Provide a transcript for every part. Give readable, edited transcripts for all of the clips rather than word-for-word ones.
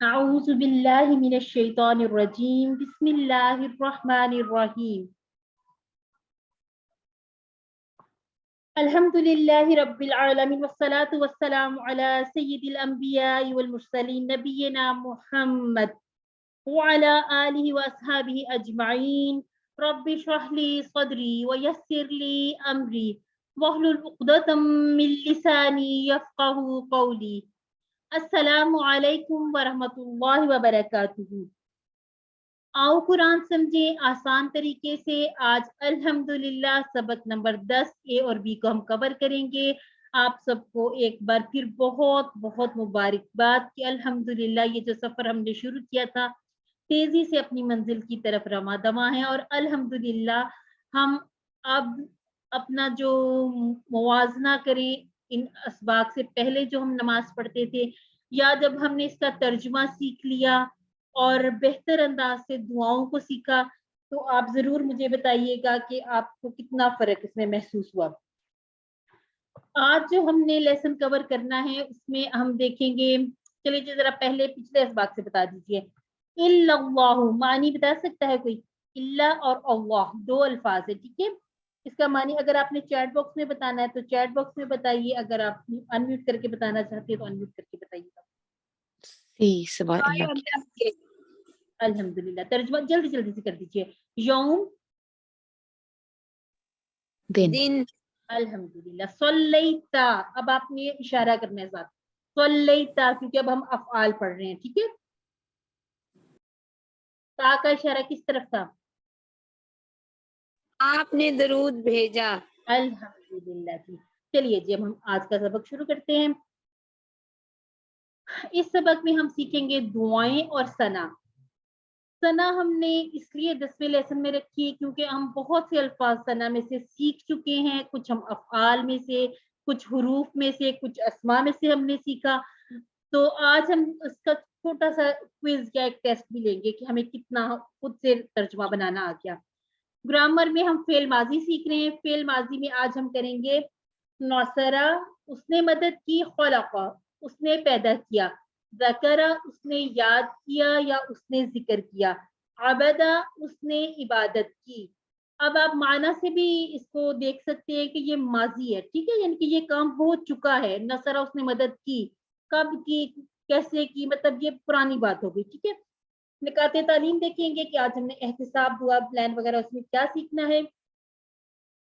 أعوذ بالله من الشيطان الرجيم بسم الله الرحمن الرحيم الحمد لله رب العالمين والصلاة والسلام على سيد الأنبياء والمرسلين نبينا محمد وعلى آله وأصحابه أجمعين رب اشرح لي صدري ويسر لي أمري واحلل عقدة من لساني يفقه قولي السلام علیکم ورحمۃ اللہ وبرکاتہ۔ آؤ قرآن سمجھیں آسان طریقے سے۔ آج الحمدللہ سبق نمبر 10 اے اور بی کو ہم کور کریں گے۔ آپ سب کو ایک بار پھر بہت بہت مبارکباد کہ الحمدللہ یہ جو سفر ہم نے شروع کیا تھا تیزی سے اپنی منزل کی طرف رواں دواں ہیں، اور الحمدللہ ہم اب اپنا جو موازنہ کریں ان اسباق سے پہلے جو ہم نماز پڑھتے تھے، یا جب ہم نے اس کا ترجمہ سیکھ لیا اور بہتر انداز سے دعاؤں کو سیکھا، تو آپ ضرور مجھے بتائیے گا کہ آپ کو کتنا فرق اس میں محسوس ہوا۔ آج جو ہم نے لیسن کور کرنا ہے اس میں ہم دیکھیں گے، چلیے جی ذرا پہلے پچھلے اسباق سے بتا دیجیے۔ اللہ معنی بتا سکتا ہے کوئی؟ اللہ اور اللہ دو الفاظ ہے، ٹھیک ہے۔ اس کا معنی اگر آپ نے چیٹ باکس میں بتانا ہے تو چیٹ باکس میں بتائیے، اگر آپ انمیوٹ کر کے بتانا چاہتے ہیں تو انمیوٹ کر کے بتائیے گا۔ سوال اللہ کی الحمدللہ ترجمہ جلدی جلدی سے کر دیجیے۔ یوم دن الحمدللہ۔ صلیتا، اب آپ نے اشارہ کرنا ہے ساتھ، صلیتا، کیونکہ اب ہم افعال پڑھ رہے ہیں، ٹھیک ہے۔ تا کا اشارہ کس طرف تھا؟ آپ نے درود بھیجا۔ الحمدللہ جی۔ چلیے جی اب ہم آج کا سبق شروع کرتے ہیں۔ اس سبق میں ہم سیکھیں گے دعائیں اور ثنا۔ ثنا ہم نے اس لیے 10ویں لیسن میں رکھی ہے کیونکہ ہم بہت سے الفاظ ثنا میں سے سیکھ چکے ہیں، کچھ ہم افعال میں سے، کچھ حروف میں سے، کچھ اسماء میں سے ہم نے سیکھا۔ تو آج ہم اس کا چھوٹا سا کوئز یا ایک ٹیسٹ بھی لیں گے کہ ہمیں کتنا خود سے ترجمہ بنانا آ گیا۔ گرامر میں ہم فعل ماضی سیکھ رہے ہیں۔ فعل ماضی میں آج ہم کریں گے نصرہ، اس نے مدد کی، خلقہ، اس نے پیدا کیا، ذکرہ، اس نے یاد کیا یا اس نے ذکر کیا، عبدہ، اس نے عبادت کی۔ اب آپ معنی سے بھی اس کو دیکھ سکتے ہیں کہ یہ ماضی ہے، ٹھیک ہے، یعنی کہ یہ کام ہو چکا ہے۔ نصرہ، اس نے مدد کی، کب کی، کیسے کی، مطلب یہ پرانی بات ہو گئی، ٹھیک ہے۔ نکات تعلیم دیکھیں گے کہ آج ہم نے احتساب، دعا، پلان وغیرہ اس میں کیا سیکھنا ہے۔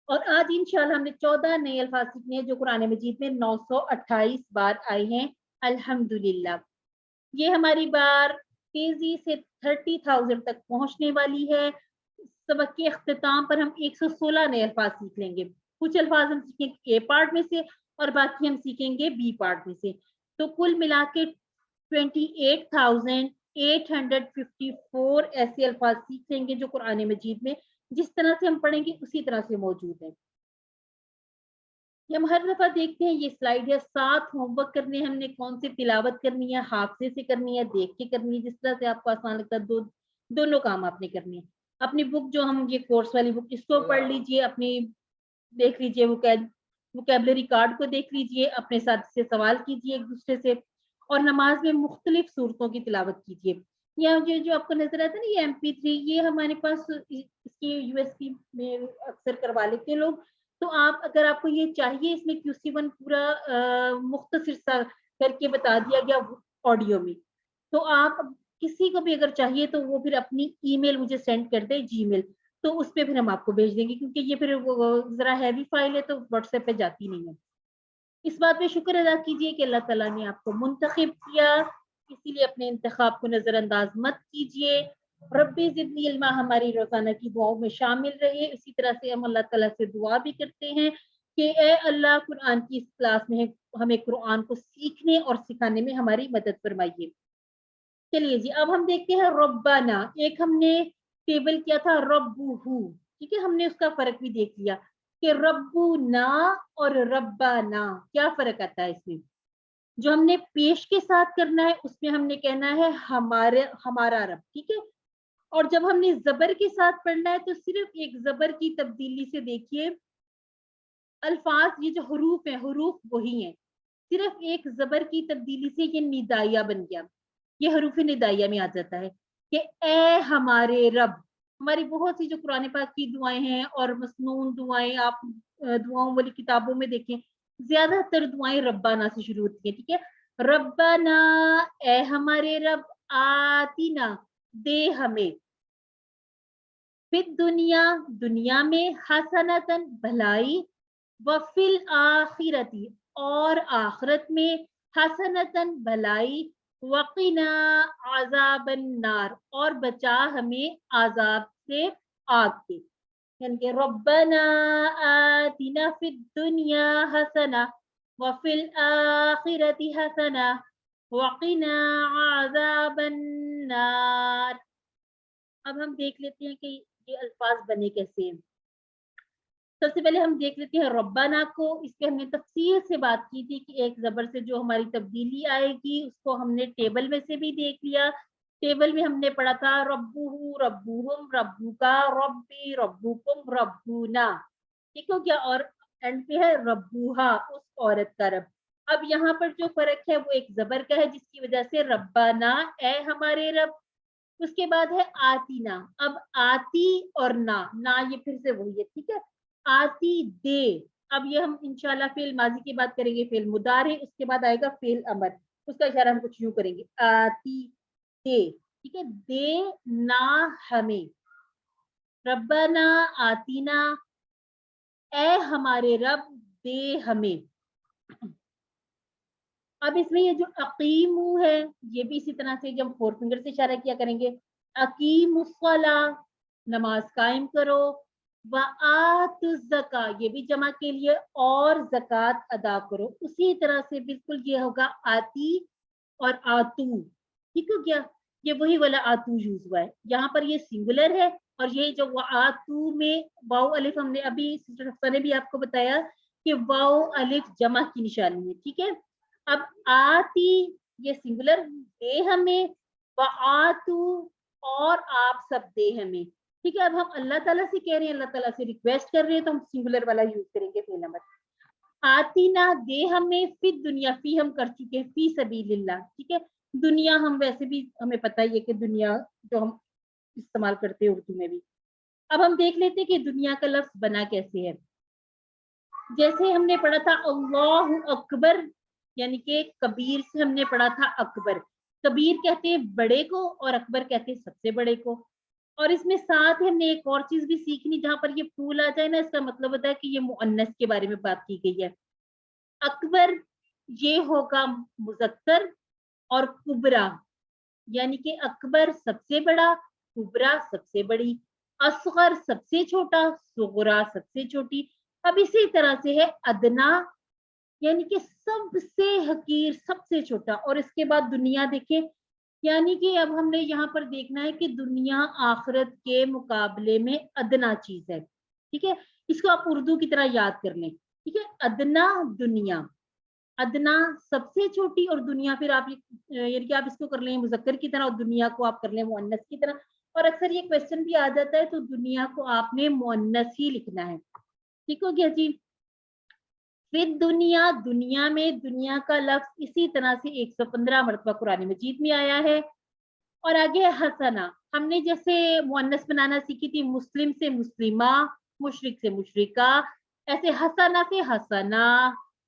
اور آج انشاءاللہ ہم نے 14 نئے الفاظ سیکھنے ہیں جو قرآن مجید میں 928 بار آئے ہیں، الحمدللہ۔ یہ ہماری بار تیزی سے 30,000 تک پہنچنے والی ہے۔ سبق کے اختتام پر ہم 116 نئے الفاظ سیکھ لیں گے۔ کچھ الفاظ ہم سیکھیں گے اے پارٹ میں سے اور باقی ہم سیکھیں گے بی پارٹ میں سے۔ تو کل ملا کے 28,854 ایسے الفاظ سیکھ لیں گے جو قرآن مجید میں جس طرح سے ہم پڑھیں گے اسی طرح سے موجود ہیں۔ یہ ہم ہر دفعہ دیکھتے ہیں، یہ سلائیڈ ہے، 7 ہوم ورک کرنے ہیں ہم نے، کون سی تلاوت کرنی ہے، حافظے سے کرنی ہے، دیکھ کے کرنی ہے، جس طرح سے آپ کو آسان لگتا ہے، دونوں کام آپ نے کرنے ہیں۔ اپنی بک جو ہم یہ کورس والی بک اس کو پڑھ لیجئے، اپنی دیکھ لیجئے، ووکیبلری کارڈ کو دیکھ لیجئے، اپنے ساتھ سے سوال کیجئے ایک دوسرے سے، اور نماز میں مختلف صورتوں کی تلاوت کیجئے۔ یہ جو آپ کو نظر آتا ہے نا یہ MP3، یہ ہمارے پاس اس کی USB میں اکثر کروا لیتے ہیں لوگ۔ تو آپ اگر آپ کو یہ چاہیے، اس میں QC1 پورا مختصر سا کر کے بتا دیا گیا آڈیو میں، تو آپ کسی کو بھی اگر چاہیے تو وہ پھر اپنی ای میل مجھے سینڈ کر دے، جی میل، تو اس پہ پھر ہم آپ کو بھیج دیں گے، کیونکہ یہ پھر ذرا ہیوی فائل ہے تو واٹس ایپ پہ جاتی نہیں ہے۔ اس بات پہ شکر ادا کیجیے کہ اللہ تعالیٰ نے آپ کو منتخب کیا، اسی لیے اپنے انتخاب کو نظر انداز مت کیجیے۔ ربی زدنی علما ہماری روزانہ کی دعاؤں میں شامل رہے۔ اسی طرح سے ہم اللہ تعالیٰ سے دعا بھی کرتے ہیں کہ اے اللہ قرآن کی اس کلاس میں ہمیں قرآن کو سیکھنے اور سکھانے میں ہماری مدد فرمائیے۔ چلیے جی اب ہم دیکھتے ہیں ربنا، ایک ہم نے ٹیبل کیا تھا ربہ، ٹھیک ہے، ہم نے اس کا فرق بھی دیکھ لیا کہ ربنا اور ربنا کیا فرق آتا ہے اس میں۔ جو ہم نے پیش کے ساتھ کرنا ہے اس میں ہم نے کہنا ہے ہمارا رب، ٹھیک ہے۔ اور جب ہم نے زبر کے ساتھ پڑھنا ہے تو صرف ایک زبر کی تبدیلی سے دیکھیے الفاظ، یہ جو حروف ہیں حروف وہی ہیں، صرف ایک زبر کی تبدیلی سے یہ ندائیہ بن گیا۔ یہ حروف ندائیہ میں آ جاتا ہے کہ اے ہمارے رب. ہماری بہت سی جو قرآن پاک کی دعائیں ہیں اور مسنون دعائیں آپ دعاؤں والی کتابوں میں دیکھیں, زیادہ تر دعائیں ربانہ سے شروع ہوتی ہیں. ٹھیک ہے, ربنا اے ہمارے رب, آتینا دے ہمیں, پھر دنیا دنیا میں, حسنتن بھلائی, وفل آخرتی اور آخرت میں, حسنتن بھلائی, وقنا عذاب النار اور بچا ہمیں عذاب سے آگ سے. یعنی کہ ربنا آتنا فی الدنیا حسنہ وفی الآخرۃ حسنہ وقنا عذاب النار. اب ہم دیکھ لیتے ہیں کہ یہ الفاظ بنے کیسے ہیں. سب سے پہلے ہم دیکھ لیتے ہیں ربنا کو. اس پہ ہم نے تفصیل سے بات کی تھی کہ ایک زبر سے جو ہماری تبدیلی آئے گی اس کو ہم نے ٹیبل میں سے بھی دیکھ لیا. ٹیبل میں ہم نے پڑھا تھا ربہ ربہم ربکا ربی ربکم ربنا, ٹھیک ہو گیا, اور اینڈ پہ ہے ربوہا اس عورت کا رب. اب یہاں پر جو فرق ہے وہ ایک زبر کا ہے جس کی وجہ سے ربنا اے ہمارے رب. اس کے بعد ہے آتینا. اب آتی اور نا یہ پھر سے وہی ہے. ٹھیک ہے, آتی دے. اب یہ ہم انشاءاللہ فعل ماضی کی بات کریں گے, فعل مضارع, اس کے بعد آئے گا فعل امر. اس کا اشارہ ہم کچھ یوں کریں گے, آتی دے. ٹھیک ہے, دے نا ہمیں, ربنا آتینا اے ہمارے رب دے ہمیں. اب اس میں یہ جو اقیمو ہے یہ بھی اسی طرح سے جب فور فنگر سے اشارہ کیا کریں گے, اقیم الصلاۃ نماز قائم کرو, وآتوا الزکاۃ یہ بھی جمع کے لیے, اور زکوٰۃ ادا کرو. اسی طرح سے بالکل یہ ہوگا آتی اور آتو. ٹھیک ہو گیا, یہ وہی والا آتو یوز ہوا ہے. یہاں پر یہ سنگولر ہے اور یہ جو آتو میں واو الف, ہم نے ابھی سسٹر حفصہ نے بھی آپ کو بتایا کہ واو الف جمع کی نشانی ہے. ٹھیک ہے, اب آتی یہ سنگولر, دے ہمیں, وآتو اور آپ سب دے ہمیں. ٹھیک ہے, اب ہم اللہ تعالیٰ سے کہہ رہے ہیں, اللہ تعالیٰ سے ریکویسٹ کر رہے ہیں, تو ہم سنگولر والا یوز کریں گے فعل امر. آتینا دے ہمیں, فی دنیا, فی ہم کر چکے ہیں, فی سبیل اللہ. ٹھیک ہے, دنیا ہم ویسے بھی ہمیں پتہ ہی ہے کہ دنیا جو ہم استعمال کرتے ہیں اردو میں بھی. اب ہم دیکھ لیتے ہیں کہ دنیا کا لفظ بنا کیسے ہے. جیسے ہم نے پڑھا تھا اللہ اکبر, یعنی کہ کبیر سے ہم نے پڑھا تھا اکبر. کبیر کہتے ہیں بڑے کو اور اکبر کہتے ہیں سب سے بڑے کو. اور اس میں ساتھ ہم نے ایک اور چیز بھی سیکھنی, جہاں پر یہ پھول آ جائے نا, اس کا مطلب ہوتا ہے کہ یہ مؤنث کے بارے میں بات کی گئی ہے. اکبر یہ ہوگا مذکر, اور کبرا یعنی کہ اکبر سب سے بڑا, کبرا سب سے بڑی, اصغر سب سے چھوٹا, صغرا سب سے چھوٹی. اب اسی طرح سے ہے ادنا, یعنی کہ سب سے حقیر, سب سے چھوٹا. اور اس کے بعد دنیا دیکھیں, یعنی کہ اب ہم نے یہاں پر دیکھنا ہے کہ دنیا آخرت کے مقابلے میں ادنا چیز ہے. ٹھیک ہے, اس کو آپ اردو کی طرح یاد کر لیں. ٹھیک ہے, ادنا دنیا, ادنا سب سے چھوٹی, اور دنیا پھر آپ یعنی کہ آپ اس کو کر لیں مذکر کی طرح اور دنیا کو آپ کر لیں مؤنث کی طرح. اور اکثر یہ کوشچن بھی آ جاتا ہے تو دنیا کو آپ نے مؤنث ہی لکھنا ہے. ٹھیک ہو گیا جی. پھر دنیا, دنیا میں دنیا کا لفظ اسی طرح سے 115 مرتبہ قرآن مجید میں آیا ہے. اور آگے حسنا, ہم نے جیسے مؤنث بنانا سیکھی تھی, مسلم سے مسلمہ, مشرک سے مشرکہ, ایسے حسنا سے حسنا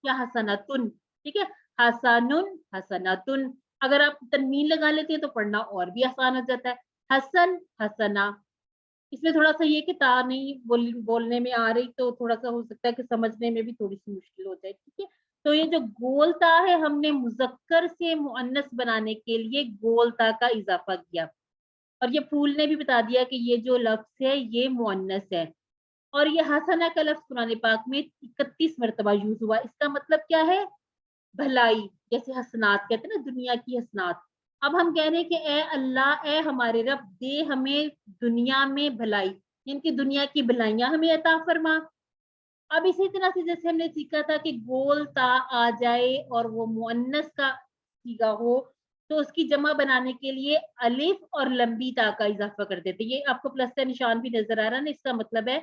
یا حسنتن. ٹھیک ہے, حسنن حسنتن. اگر آپ تنوین لگا لیتے ہیں تو پڑھنا اور بھی آسان ہو جاتا ہے. حسن حسنا, اس میں تھوڑا سا یہ کہ تا نہیں بولنے میں آ رہی تو تھوڑا سا ہو سکتا ہے کہ سمجھنے میں بھی تھوڑی سی مشکل ہو جائے. ٹھیک ہے, تو یہ جو گول تا ہے ہم نے مذکر سے مؤنث بنانے کے لیے گول تا کا اضافہ کیا. اور یہ پھول نے بھی بتا دیا کہ یہ جو لفظ ہے یہ مؤنث ہے. اور یہ حسنہ کا لفظ قرآن پاک میں 31 مرتبہ یوز ہوا. اس کا مطلب کیا ہے؟ بھلائی, جیسے حسنات کہتے ہیں نا, دنیا کی حسنات. اب ہم کہہ رہے ہیں کہ اے اللہ, اے ہمارے رب, دے ہمیں دنیا میں بھلائی, یعنی کہ دنیا کی بھلائیاں ہمیں عطا فرما. اب اسی طرح سے جیسے ہم نے سیکھا تھا کہ گول تا آ جائے اور وہ مؤنث کا صیغہ ہو تو اس کی جمع بنانے کے لیے الف اور لمبی تا کا اضافہ کر دیتے. یہ آپ کو پلس کا نشان بھی نظر آ رہا نا, اس کا مطلب ہے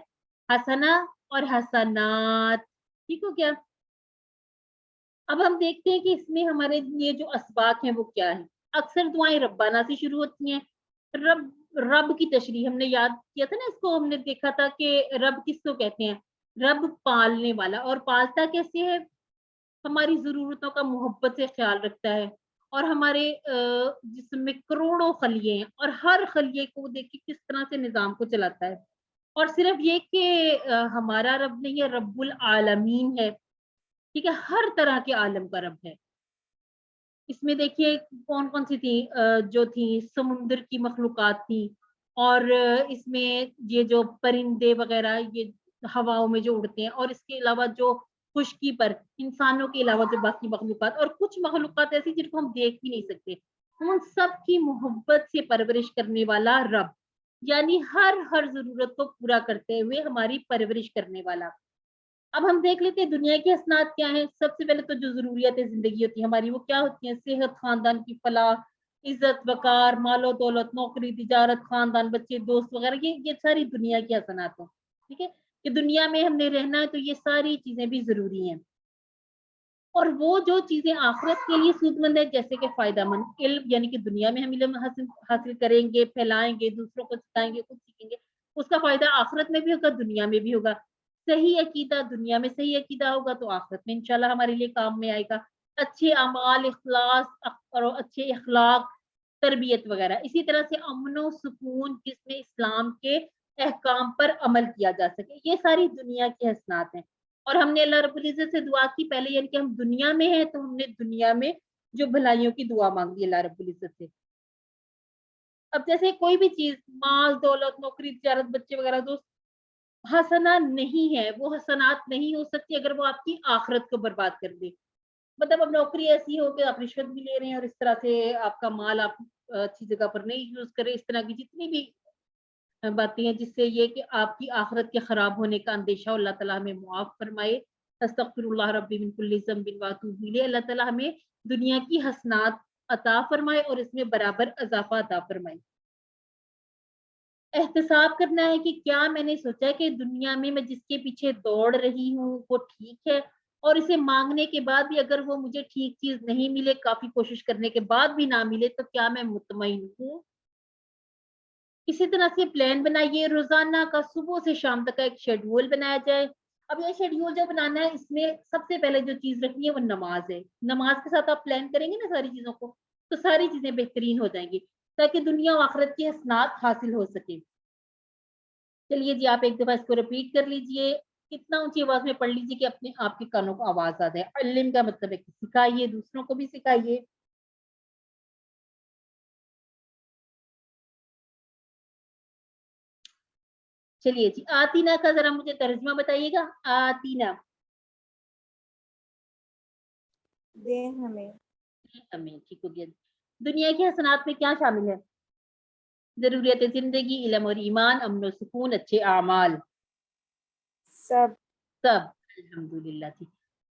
حسنہ اور حسنات. ٹھیک ہو گیا. اب ہم دیکھتے ہیں کہ اس میں ہمارے یہ جو اسباق ہیں وہ کیا ہیں. अक्सर दुआएं रब्बाना से शुरू होती हैं। रब की तशरीह हमने याद किया था ना, इसको हमने देखा था कि रब किसको कहते हैं, रब पालने वाला। और पालता कैसे है, हमारी ज़रूरतों का मोहब्बत से ख्याल रखता है। और हमारे जिस्म में करोड़ों खलिए हैं और हर खलिए को देखिए किस तरह से निज़ाम को चलाता है। और सिर्फ ये कि हमारा रब नहीं है, रब्बुल आलमीन है, ठीक है, हर तरह के आलम का रब है। इसमें देखिए कौन-कौन सी थी, जो थी समुद्र की मखलूक़ात थी, और इसमें ये जो परिंदे वग़ैरह ये हवाओं में जो उड़ते हैं, और इसके अलावा जो खुश्की पर इंसानों के अलावा जो बाकी मखलूक़ात, और कुछ मखलूक़ात ऐसी जिनको हम देख ही नहीं सकते, उन सब की मोहब्बत से परवरिश करने वाला रब, यानी हर ज़रूरत को पूरा करते हुए हमारी परवरिश करने वाला। अब हम देख लेते हैं दुनिया की हसनात क्या हैं। सबसे पहले तो जो ज़रूरियातें ज़िंदगी होती है हमारी, वो क्या होती हैं? सेहत, खानदान की फलाह, इज़्ज़त, वक़ार, मालो-दौलत, नौकरी, तिजारत, खानदान, बच्चे, दोस्त वग़ैरह, ये सारी दुनिया की हसनात हैं, ठीक है? कि दुनिया में हमने रहना है तो ये सारी चीज़ें भी ज़रूरी हैं। और वो जो चीज़ें आखिरत के लिए सूदमंद है, जैसे कि फ़ायदेमंद इल्म, यानी कि दुनिया में हम इल्म हासिल हासिल करेंगे, फैलाएँगे, दूसरों को सिखाएँगे, खुद सीखेंगे, उसका फ़ायदा आखिरत में भी होगा, दुनिया में भी होगा। सही अकीदा, दुनिया में सही अकीदा होगा तो आखिरत में इंशाल्लाह हमारे लिए काम में आएगा। अच्छे अमाल, इखलास और अच्छे अखलाक, तरबियत वग़ैरह। इसी तरह से अमन-ओ सुकून जिसमें इस्लाम के अहकाम पर अमल किया जा सके, ये सारी दुनिया की हसनात हैं। और हमने अल्लाह रब्बुल इज़्ज़त से दुआ की पहले, यानी कि हम दुनिया में हैं तो हमने दुनिया में जो भलाइयों की दुआ माँगी अल्लाह रब्बुल इज़्ज़त से। अब जैसे कोई भी चीज़, माल, दौलत, नौकरी, तिजारत, बच्चे वग़ैरह, दोस्त, हसना नहीं है, वो हसनात नहीं हो सकती अगर वो आपकी आखिरत को बर्बाद कर दे। मतलब अब नौकरी ऐसी हो कि आप रिश्वत भी ले रहे हैं और इस तरह से आपका माल आप अच्छी जगह पर नहीं यूज़ कर रहे, इस तरह की जितनी भी बातें हैं जिससे ये कि आपकी आखिरत के खराब होने का अंदेशा हो, अल्लाह ताला हमें मुआफ़ फ़रमाए। अस्तग़फ़िरुल्लाह रब्बी मिन कुल्ली ज़ंबिन व अतूबु इलैह। अल्लाह ताला हमें दुनिया की हसनात अता फ़रमाए और इसमें बराबर इज़ाफ़ा अता फ़रमाए। एहतिसाब करना है कि क्या मैंने सोचा है कि दुनिया में मैं जिसके पीछे दौड़ रही हूँ वो ठीक है, और इसे माँगने के बाद भी अगर वो मुझे ठीक चीज़ नहीं मिले, काफ़ी कोशिश करने के बाद भी ना मिले, तो क्या मैं मुतमईन हूँ? इसी तरह से प्लान बनाइए, रोज़ाना का सुबह से शाम तक का एक शेड्यूल बनाया जाए। अब ये शेड्यूल जो बनाना है, इसमें सबसे पहले जो चीज़ रखनी है वो नमाज़ है। नमाज़ के साथ आप प्लान करेंगे ना सारी चीज़ों को, तो सारी चीज़ें बेहतरीन हो जाएँगी, ताकि दुनिया और आखिरत की हसनात हासिल हो सके। चलिए जी, आप एक दफ़ा इसको रिपीट कर लीजिए। इतना ऊँची आवाज़ में पढ़ लीजिए कि अपने आपके कानों को आवाज़ आ जाए। इल्म का मतलब है कि सिखाइए, दूसरों को भी सिखाइए। चलिए जी, आतीना का ज़रा मुझे तर्जुमा बताइएगा। आतीना, दे हमें। हमें, ठीक हो गया। दुनिया की हसनात में क्या शामिल है? ज़रूरियत ज़िंदगी, इल्म और ईमान, अमन और सुकून, अच्छे अमाल, सब। सब। अल्हम्दुलिल्लाह जी।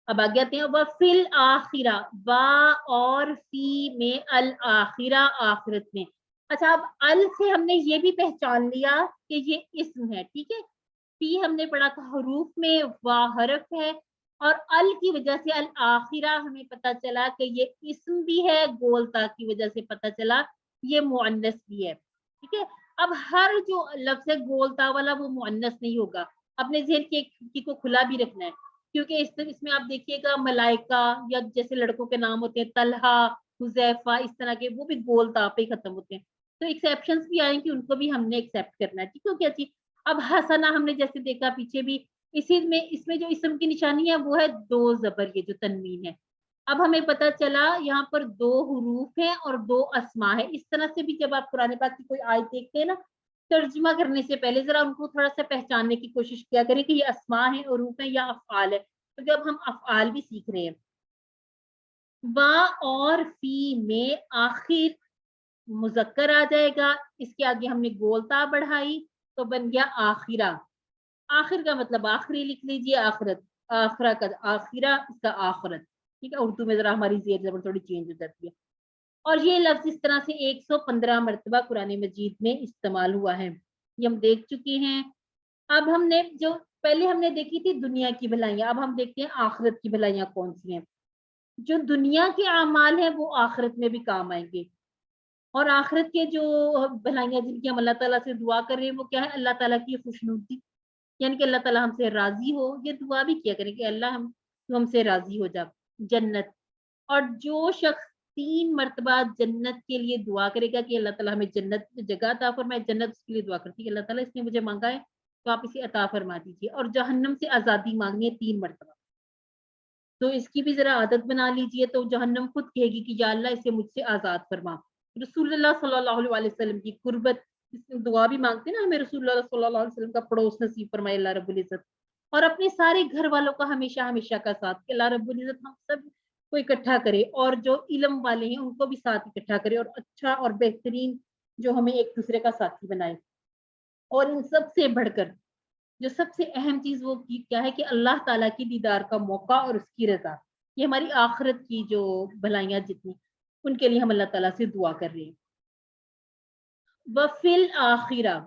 अब आगे आते हैं, व फिल आखिरा, वा और फी में अल आखिरा, आखिरत में। अच्छा, अब अल से हमने ये भी पहचान लिया कि ये इस्म है, ठीक है। फी हमने पढ़ा था हरूफ में, वा हरफ है, और अल की वजह से अल आखिरा हमें पता चला कि ये इस्म भी है, गोलता की वजह से पता चला ये मुअन्नस भी है, ठीक है। अब हर जो लफ्ज़ है गोलता वाला वो मुअन्नस नहीं होगा। अपने ज़हन की एक खिड़की को खुला भी रखना है, क्योंकि इसमें आप देखिएगा मलाइका, या जैसे लड़कों के नाम होते हैं तलहा, हुज़ैफा, इस तरह के, वो भी गोलता पे ही खत्म होते हैं। तो एक्सेप्शंस भी आएँगी, उनको भी हमने एक्सेप्ट करना है, ठीक हो गया जी। अब हसना हमने जैसे देखा पीछे भी, इसी में इसमें जो इस्म की निशानी है वो है 2 ज़बर, ये जो तनवीन है। अब हमें पता चला यहाँ पर 2 हुरूफ हैं और 2 अस्मा है। इस तरह से भी जब आप कुरान पाक की कोई आयत देखते हैं ना, तर्जुमा करने से पहले ज़रा उनको थोड़ा-सा पहचानने की कोशिश किया करें कि ये अस्मा है, हुरूफ है या अफ़आल है। तो जब हम अफ़आल भी सीख रहे हैं। वा और फी में आखिर मुज़क्कर आ जाएगा, इसके आगे हमने गोलता बढ़ाई तो बन गया आखिरा। आखिर का मतलब आखिरी लिख लीजिए, आखिरत, आखिरा का आखिरा, इसका आखिरत, ठीक है। उर्दू में ज़रा हमारी ज़ेर ज़बर थोड़ी चेंज हो जाती है। और ये लफ्ज़ इस तरह से 115 मर्तबा कुरान मजीद में इस्तेमाल हुआ है, ये हम देख चुके हैं। अब हमने जो पहले हमने देखी थी दुनिया की भलाइयाँ, अब हम देखते हैं आखिरत की भलाइयाँ कौन-सी हैं। जो दुनिया के अमाल हैं वो आखिरत में भी काम आएँगे। اور آخرت کے جو بھلائیاں جن کی ہم اللہ تعالیٰ سے دعا کر رہے ہیں وہ کیا ہے؟ اللہ تعالیٰ کی خوشنودی، یعنی کہ اللہ تعالیٰ ہم سے راضی ہو. یہ دعا بھی کیا کریں کہ اللہ تو ہم سے راضی ہو جا. جنت، اور جو شخص 3 مرتبہ جنت کے لیے دعا کرے گا کہ اللہ تعالیٰ ہمیں جنت جگہ عطا فرمائے، جنت اس کے لیے دعا کرتی ہے کہ اللہ تعالیٰ اس نے مجھے مانگا ہے تو آپ اسے عطا فرما دیجیے. اور جہنم سے آزادی مانگنی ہے 3 مرتبہ، تو اس کی بھی ذرا عادت بنا لیجئے. تو جہنم خود کہے گی کہ یا اللہ اسے مجھ سے آزاد فرما. رسول اللہ صلی اللہ علیہ وسلم کی قربت، دعا بھی مانگتے ہیں نا ہمیں رسول اللہ صلی اللہ علیہ وسلم کا پڑوس نصیب فرمائے اللہ رب العزت، اور اپنے سارے گھر والوں کا ہمیشہ ہمیشہ کا ساتھ کہ اللہ رب العزت ہم سب کو اکٹھا کرے، اور جو علم والے ہیں ان کو بھی ساتھ اکٹھا کرے، اور اچھا اور بہترین جو ہمیں ایک دوسرے کا ساتھی بنائے. اور ان سب سے بڑھ کر جو سب سے اہم چیز وہ کیا ہے کہ اللہ تعالیٰ کی دیدار کا موقع اور اس کی رضا. یہ ہماری آخرت کی جو بھلائیاں جتنی ان کے لیے ہم اللہ تعالیٰ سے دعا کر رہے ہیں. وفی الآخرہ،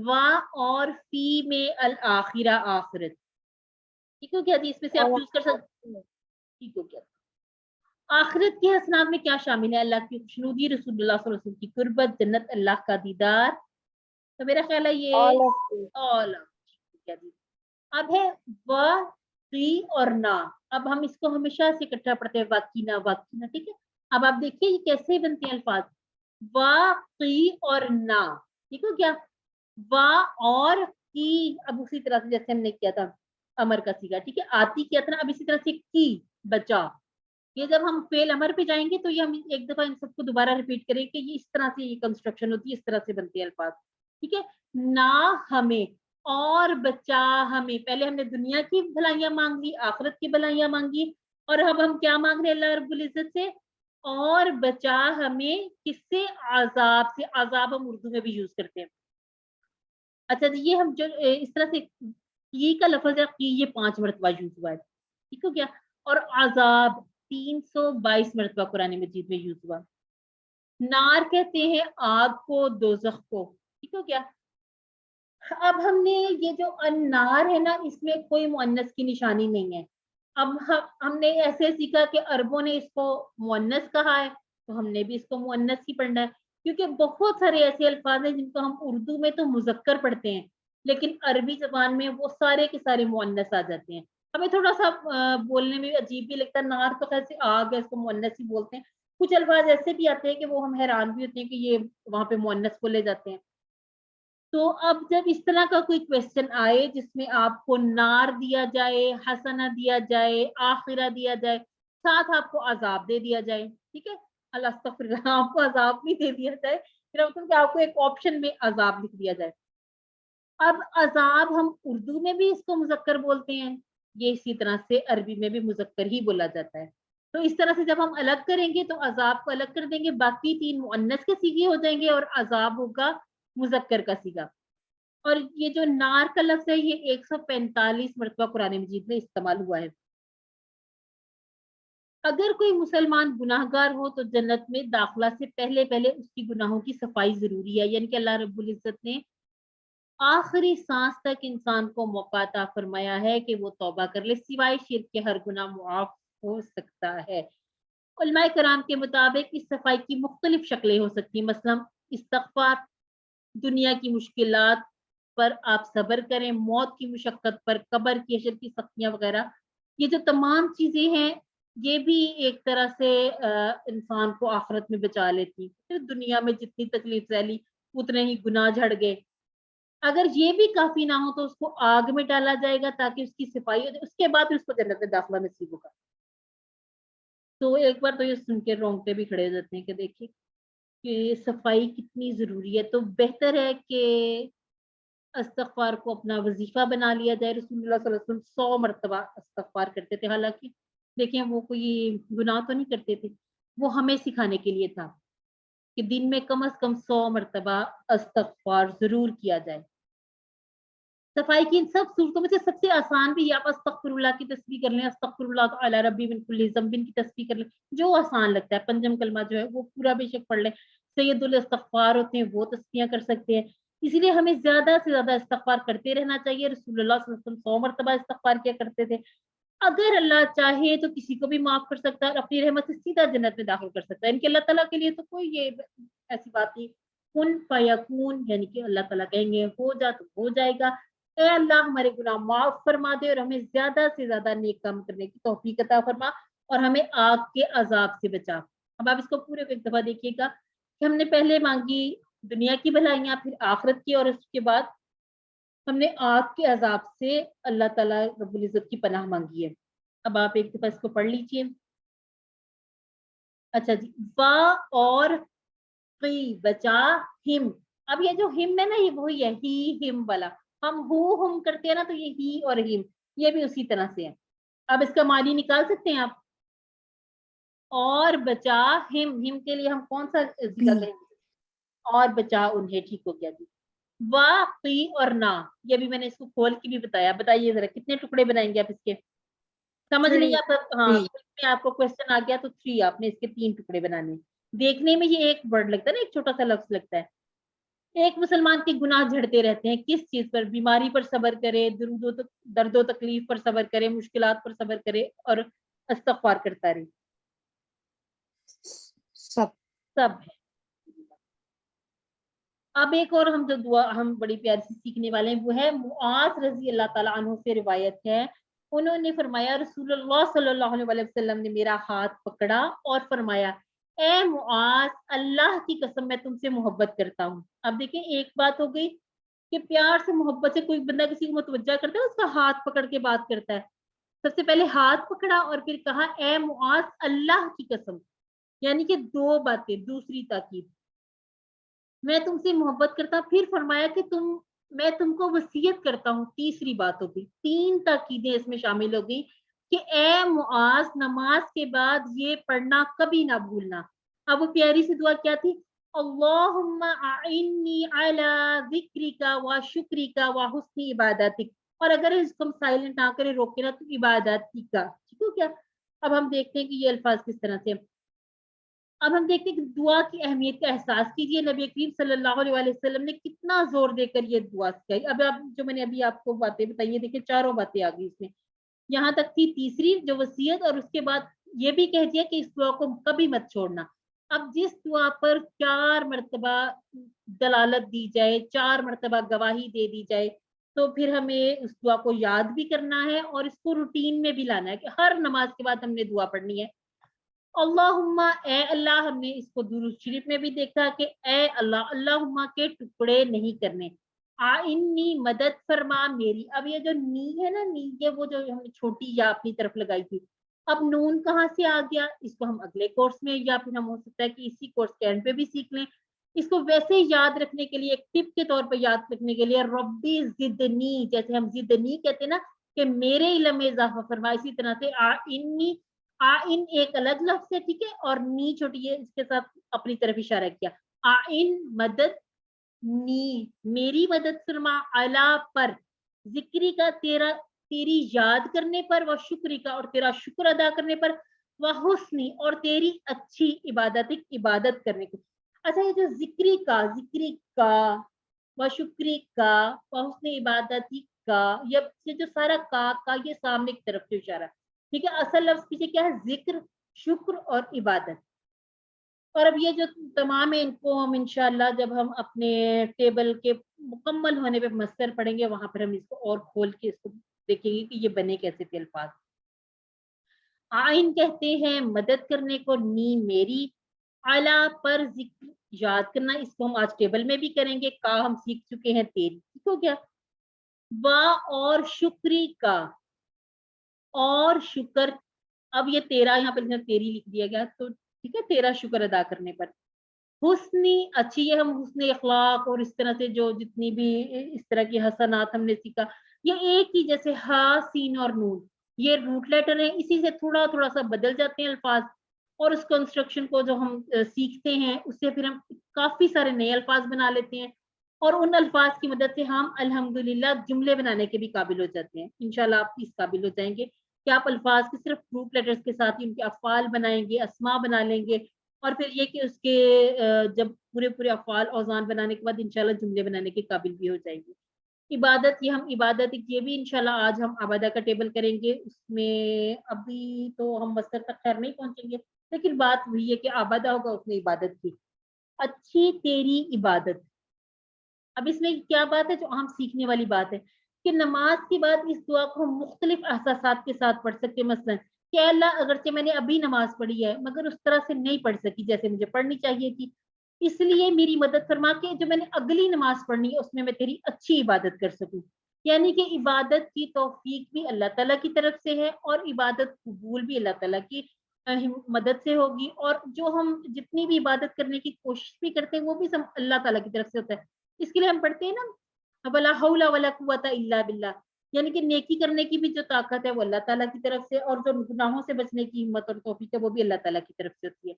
وا اور فی میں الآخرہ آخرت، ٹھیک ہو گیا جی؟ اس میں سے آپ چوز کر سکتے ہیں. ٹھیک ہو گیا. آخرت کے حسنات میں کیا شامل ہے؟ اللہ کی خوشنودی، رسول اللہ صلی اللہ علیہ وسلم کی قربت، جنت، اللہ کا دیدار. تو میرا خیال ہے یہ all جی. اب ہے و فی اور نا. اب ہم اس کو ہمیشہ سے اکٹھا پڑھتے ہیں واقعینا واقعینا، ٹھیک ہے. اب آپ دیکھیے یہ کیسے بنتے ہیں الفاظ، واقعی اور نا، ٹھیک ہو گیا. وا اور کی، اب اسی طرح سے جیسے ہم نے کیا تھا امر کا سیگا، ٹھیک ہے، آتی کیا تھا نا، اب اسی طرح سے کی بچا. یہ جب ہم فعل امر پہ جائیں گے تو یہ ہم ایک دفعہ ان سب کو دوبارہ ریپیٹ کریں کہ یہ اس طرح سے یہ کنسٹرکشن ہوتی ہے، اس طرح سے بنتے ہیں الفاظ، ٹھیک ہے. نہ ہمیں اور بچا ہمیں. پہلے ہم نے دنیا کی بھلائیاں مانگ لی، آخرت کی بھلائیاں مانگی، اور اب ہم کیا مانگ رہے ہیں اللہ رب العزت سے؟ اور بچا ہمیں کس سے؟ عذاب سے. عذاب ہم اردو میں بھی یوز کرتے ہیں. اچھا جی، یہ ہم جو اس طرح سے یہ کا لفظ ہے کہ یہ 5 مرتبہ یوز ہوا ہے، ٹھیک ہو گیا. اور عذاب 322 مرتبہ قرآن مجید میں یوز ہوا. نار کہتے ہیں آگ کو، دوزخ کو، ٹھیک ہو گیا. اب ہم نے یہ جو النار ہے نا، اس میں کوئی مؤنث کی نشانی نہیں ہے. اب ہم نے ایسے سیکھا کہ عربوں نے اس کو مؤنث کہا ہے تو ہم نے بھی اس کو مؤنث ہی پڑھنا ہے، کیونکہ بہت سارے ایسے الفاظ ہیں جن کو ہم اردو میں تو مذکر پڑھتے ہیں لیکن عربی زبان میں وہ سارے کے سارے مؤنث آ جاتے ہیں. ہمیں تھوڑا سا بولنے میں عجیب بھی لگتا ہے. نار تو خیسے آگ ہے، اس کو مؤنث ہی بولتے ہیں. کچھ الفاظ ایسے بھی آتے ہیں کہ وہ ہم حیران بھی ہوتے ہیں کہ یہ وہاں پہ مؤنث کو لے جاتے ہیں. تو اب جب اس طرح کا کوئی کویسچن آئے جس میں آپ کو نار دیا جائے، حسنہ دیا جائے، آخرہ دیا جائے، ساتھ آپ کو عذاب دے دیا جائے، ٹھیک ہے، اللہ استغفر اللہ، آپ کو عذاب نہیں دے دیا جائے، پھر کہ آپ کو ایک آپشن میں عذاب لکھ دیا جائے. اب عذاب ہم اردو میں بھی اس کو مذکر بولتے ہیں، یہ اسی طرح سے عربی میں بھی مذکر ہی بولا جاتا ہے. تو اس طرح سے جب ہم الگ کریں گے تو عذاب کو الگ کر دیں گے، باقی 3 مؤنث کے صیغے ہو جائیں گے اور عذاب ہوگا مذکر کا صیغہ. اور یہ جو نار کا لفظ ہے یہ 145 مرتبہ قرآن مجید میں استعمال ہوا ہے. اگر کوئی مسلمان گناہگار ہو تو جنت میں داخلہ سے پہلے اس کی گناہوں کی صفائی ضروری ہے، یعنی کہ اللہ رب العزت نے آخری سانس تک انسان کو موقع عطا فرمایا ہے کہ وہ توبہ کر لے، سوائے شرک کے ہر گناہ معاف ہو سکتا ہے. علماء کرام کے مطابق اس صفائی کی مختلف شکلیں ہو سکتی ہیں، مثلا استغفار، دنیا کی مشکلات پر آپ صبر کریں، موت کی مشقت پر، قبر کی حشر کی سختیاں وغیرہ. یہ جو تمام چیزیں ہیں یہ بھی ایک طرح سے انسان کو آخرت میں بچا لیتی. پھر دنیا میں جتنی تکلیف سہلی اتنے ہی گناہ جھڑ گئے. اگر یہ بھی کافی نہ ہو تو اس کو آگ میں ڈالا جائے گا تاکہ اس کی صفائی ہو جائے، اس کے بعد اس کو جنت میں داخلہ نصیب ہوگا. تو ایک بار تو یہ سن کے رونگٹے بھی کھڑے ہو جاتے ہیں کہ دیکھیے کہ صفائی کتنی ضروری ہے. تو بہتر ہے کہ استغفار کو اپنا وظیفہ بنا لیا جائے. رسول اللہ صلی اللہ علیہ وسلم 100 مرتبہ استغفار کرتے تھے، حالانکہ دیکھیں وہ کوئی گناہ تو نہیں کرتے تھے، وہ ہمیں سکھانے کے لیے تھا کہ دن میں کم از کم 100 مرتبہ استغفار ضرور کیا جائے. صفائی کی ان سب صورتوں میں سے سب سے آسان بھی آپ استغفر اللہ کی تسبیح کر لیں، استغفر اللہ تعالی ربی من کل ذنب کی تسبیح کر لیں، جو آسان لگتا ہے. پنجم کلمہ جو ہے وہ پورا بے شک پڑھ لیں. سید الاستغفار ہوتے ہیں وہ تسبیحاں کر سکتے ہیں. اسی لیے ہمیں زیادہ سے زیادہ استغفار کرتے رہنا چاہیے. رسول اللہ صلی اللہ علیہ وسلم 100 مرتبہ استغفار کیا کرتے تھے. अगर अल्लाह चाहे तो किसी को भी माफ कर सकता है और अपनी रहमत से सीधा जन्नत में दाखिल कर सकता है। इनके अल्लाह ताला के लिए तो कोई ये ऐसी बात नहीं, कुन फयकून, यानी कि अल्लाह ताला कहेंगे हो जा तो हो जाएगा। ए अल्लाह हमारे गुनाह माफ फरमा दे और हमें ज्यादा से ज्यादा नेक काम करने की तौफीक अता फरमा और हमें आग के अजाब से बचा। अब आप इसको पूरे को एक दफा देखिएगा कि हमने पहले मांगी दुनिया की भलाइयां, फिर आखिरत की, और उसके बाद हमने आग के अजाब से अल्लाह ताला रब्बुल इज्जत की पनाह मांगी है। अब आप एक दफा इसको पढ़ लीजिए। अच्छा जी, वा और की बचा हिम। अब ये जो हिम है ना, ये वही है ही हिम वाला। हम हु हम करते हैं ना, तो ये ही और हिम ये भी उसी तरह से है। अब इसका मानी निकाल सकते हैं आप। और बचा हिम के लिए हम कौन सा जिक्र करेंगे? और बचा उन्हें, ठीक हो गया जी। वाक़ी और ना, ये भी मैंने इसको खोल के भी बताया। बताइए जरा कितने टुकड़े बनाएंगे आप इसके? समझ नहीं आता? हाँ, में आपको क्वेश्चन आ गया तो 3, आपने इसके 3 टुकड़े बनाने। देखने में ये एक वर्ड लगता है ना, एक छोटा सा लफ्ज लगता है। एक मुसलमान के गुनाह झड़ते रहते हैं, किस चीज पर? बीमारी पर सब्र करे, दर्दो तकलीफ पर सब्र करे, मुश्किलात पर सब्र करे और इस्तगफार करता रहे। सब है। अब एक और हम जो दुआ हम बड़ी प्यारी सी सीखने वाले हैं वो है मुआज रजी अल्लाह ताला अन्हु से रिवायत है। उन्होंने फरमाया रसूलुल्लाह सल्लल्लाहु अलैहि वसल्लम ने मेरा हाथ पकड़ा और फरमाया, ए मुआज, अल्लाह की कसम मैं तुमसे मोहब्बत करता हूँ। अब देखिए, एक बात हो गई कि प्यार से मोहब्बत से कोई बंदा किसी को मुतवज्जा करता है, उसका हाथ पकड़ के बात करता है। सबसे पहले हाथ पकड़ा और फिर कहा, ए मुआज, अल्लाह की कसम, यानी कि 2 बातें, दूसरी ताकीद, मैं तुमसे मोहब्बत करता। फिर फरमाया कि मैं तुमको वसीयत करता हूँ। तीसरी बात हो गई, 3 ताकीदें इसमें शामिल हो गई कि ए मुआज, नमाज के बाद ये पढ़ना कभी ना भूलना। अब वो प्यारी सी दुआ क्या थी? अल्लाहुम्मा आइन्नी अला ज़िक्रिका व शुक्रिका व हुस्नी इबादतिक। और अगर इसको हम साइलेंट ना करें, रोके ना, तो इबादतिका, ठीक हो क्या? अब हम देखते हैं कि ये अल्फाज किस तरह से। अब हम देखते हैं कि दुआ की अहमियत का एहसास कीजिए। नबी करीम सल्लल्लाहु अलैहि वसल्लम ने कितना जोर देकर ये दुआ सिखाई। अब आप जो मैंने अभी आपको बातें बताई, देखिए 4 बातें आ गई इसमें। यहाँ तक थी तीसरी जो वसीयत, और उसके बाद ये भी कह दिया कि इस दुआ को कभी मत छोड़ना। अब जिस दुआ पर 4 मरतबा दलालत दी जाए, 4 मरतबा गवाही दे दी जाए, तो फिर हमें उस दुआ को याद भी करना है और इसको रूटीन में भी लाना है कि हर नमाज के बाद हमने दुआ पढ़नी है। अल्लाहुम्मा, ए अल्लाह, हमने इसको दुरूद शरीफ में भी देखा कि ए अल्लाह, अल्लाहुम्मा के टुकड़े नहीं करने। आइन्नी, मदद फरमा मेरी। अब ये जो नी है ना, नी, ये वो जो हमने छोटी या अपनी तरफ लगाई थी। अब नून कहाँ से आ गया? इसको हम अगले कोर्स में, या फिर हम हो सकता है कि इसी कोर्स के एंड पे भी सीख लें। इसको वैसे याद रखने के लिए, एक टिप के तौर पर याद रखने के लिए, रब्बी जिदनी, जैसे हम जिदनी कहते हैं ना कि मेरे इल्म में इजाफा फरमा, इसी तरह से आइन्नी, आइन एक अलग लफ्ज है, ठीक है, और नी छोटी है, इसके साथ अपनी तरफ इशारा किया। आइन मदद, नी मेरी मदद फरमा, अला पर, जिक्री का तेरी याद करने पर, व शुक्री का और तेरा शुक्र अदा करने पर, व हुस्नी और तेरी अच्छी इबादत करने को। अच्छा, ये जो जिक्री का व शुक्री का व हुस्नी इबादती का, ये जो सारा का ये सामने की तरफ से इशारा, ठीक है। असल लफ्ज पीछे क्या है? जिक्र, शुक्र और इबादत। और अब ये जो तमाम है, इनको हम इंशाल्लाह जब हम अपने टेबल के मुकम्मल होने पे मस्तर पढ़ेंगे, वहां पर हम इसको और खोल के इसको देखेंगे कि ये बने कैसे थे अल्फाज। आइन कहते हैं मदद करने को, नी मेरी, अला पर जिक्र याद करना, इसको हम आज टेबल में भी करेंगे। का हम सीख चुके हैं, तेरी, ठीक हो गया। बा और शुक्री का, और शुक्र, अब ये तेरा यहाँ पर तेरी लिख दिया गया, तो ठीक है, तेरा शुक्र अदा करने पर। हुस्नी, अच्छी, ये हम हुस्ने अखलाक और इस तरह से जो जितनी भी इस तरह की हसनात हमने सीखा, ये एक ही, जैसे हा, सीन और नून, ये रूट लेटर है, इसी से थोड़ा थोड़ा सा बदल जाते हैं अल्फाज। और उस कंस्ट्रक्शन को जो हम सीखते हैं, उससे फिर हम काफी सारे नए अल्फाज बना लेते हैं, और उन अल्फाज की मदद से हम अल्हम्दुलिल्लाह जुमले बनाने के भी काबिल हो जाते हैं। इंशाल्लाह आप इस काबिल हो जाएंगे कि आप अल्फाज के सिर्फ रूट लेटर्स के साथ ही उनके अफ़ाल बनाएंगे, अस्मा बना लेंगे, और फिर ये कि उसके जब पूरे पूरे अफ़ाल औज़ान बनाने के बाद इंशाल्लाह जुमले बनाने के काबिल भी हो जाएंगे। عبادت، یہ ہم عبادت یہ بھی انشاءاللہ آج ہم عبادہ کا ٹیبل کریں گے. اس میں ابھی تو ہم مصدر تک خیر نہیں پہنچیں گے، لیکن بات وہی ہے کہ عبادہ ہوگا اس میں عبادت کی. اچھی تیری عبادت. اب اس میں کیا بات ہے جو ہم سیکھنے والی بات ہے کہ نماز کے بعد اس دعا کو ہم مختلف احساسات کے ساتھ پڑھ سکتے ہیں. مثلا کہ اللہ اگرچہ میں نے ابھی نماز پڑھی ہے مگر اس طرح سے نہیں پڑھ سکی جیسے مجھے پڑھنی چاہیے تھی، اس لیے میری مدد فرما کے جو میں نے اگلی نماز پڑھنی ہے اس میں تیری اچھی عبادت کر سکوں. یعنی کہ عبادت کی توفیق بھی اللہ تعالیٰ کی طرف سے ہے اور عبادت قبول بھی اللہ تعالیٰ کی مدد سے ہوگی. اور جو ہم جتنی بھی عبادت کرنے کی کوشش بھی کرتے ہیں وہ بھی سب اللہ تعالیٰ کی طرف سے ہوتا ہے. اس کے لیے ہم پڑھتے ہیں نا ولا حول ولا قوت الا باللہ، یعنی کہ نیکی کرنے کی بھی جو طاقت ہے وہ اللہ تعالیٰ کی طرف سے، اور جو گناہوں سے بچنے کی ہمت اور توفیق ہے وہ بھی اللہ تعالیٰ کی طرف سے ہوتی ہے.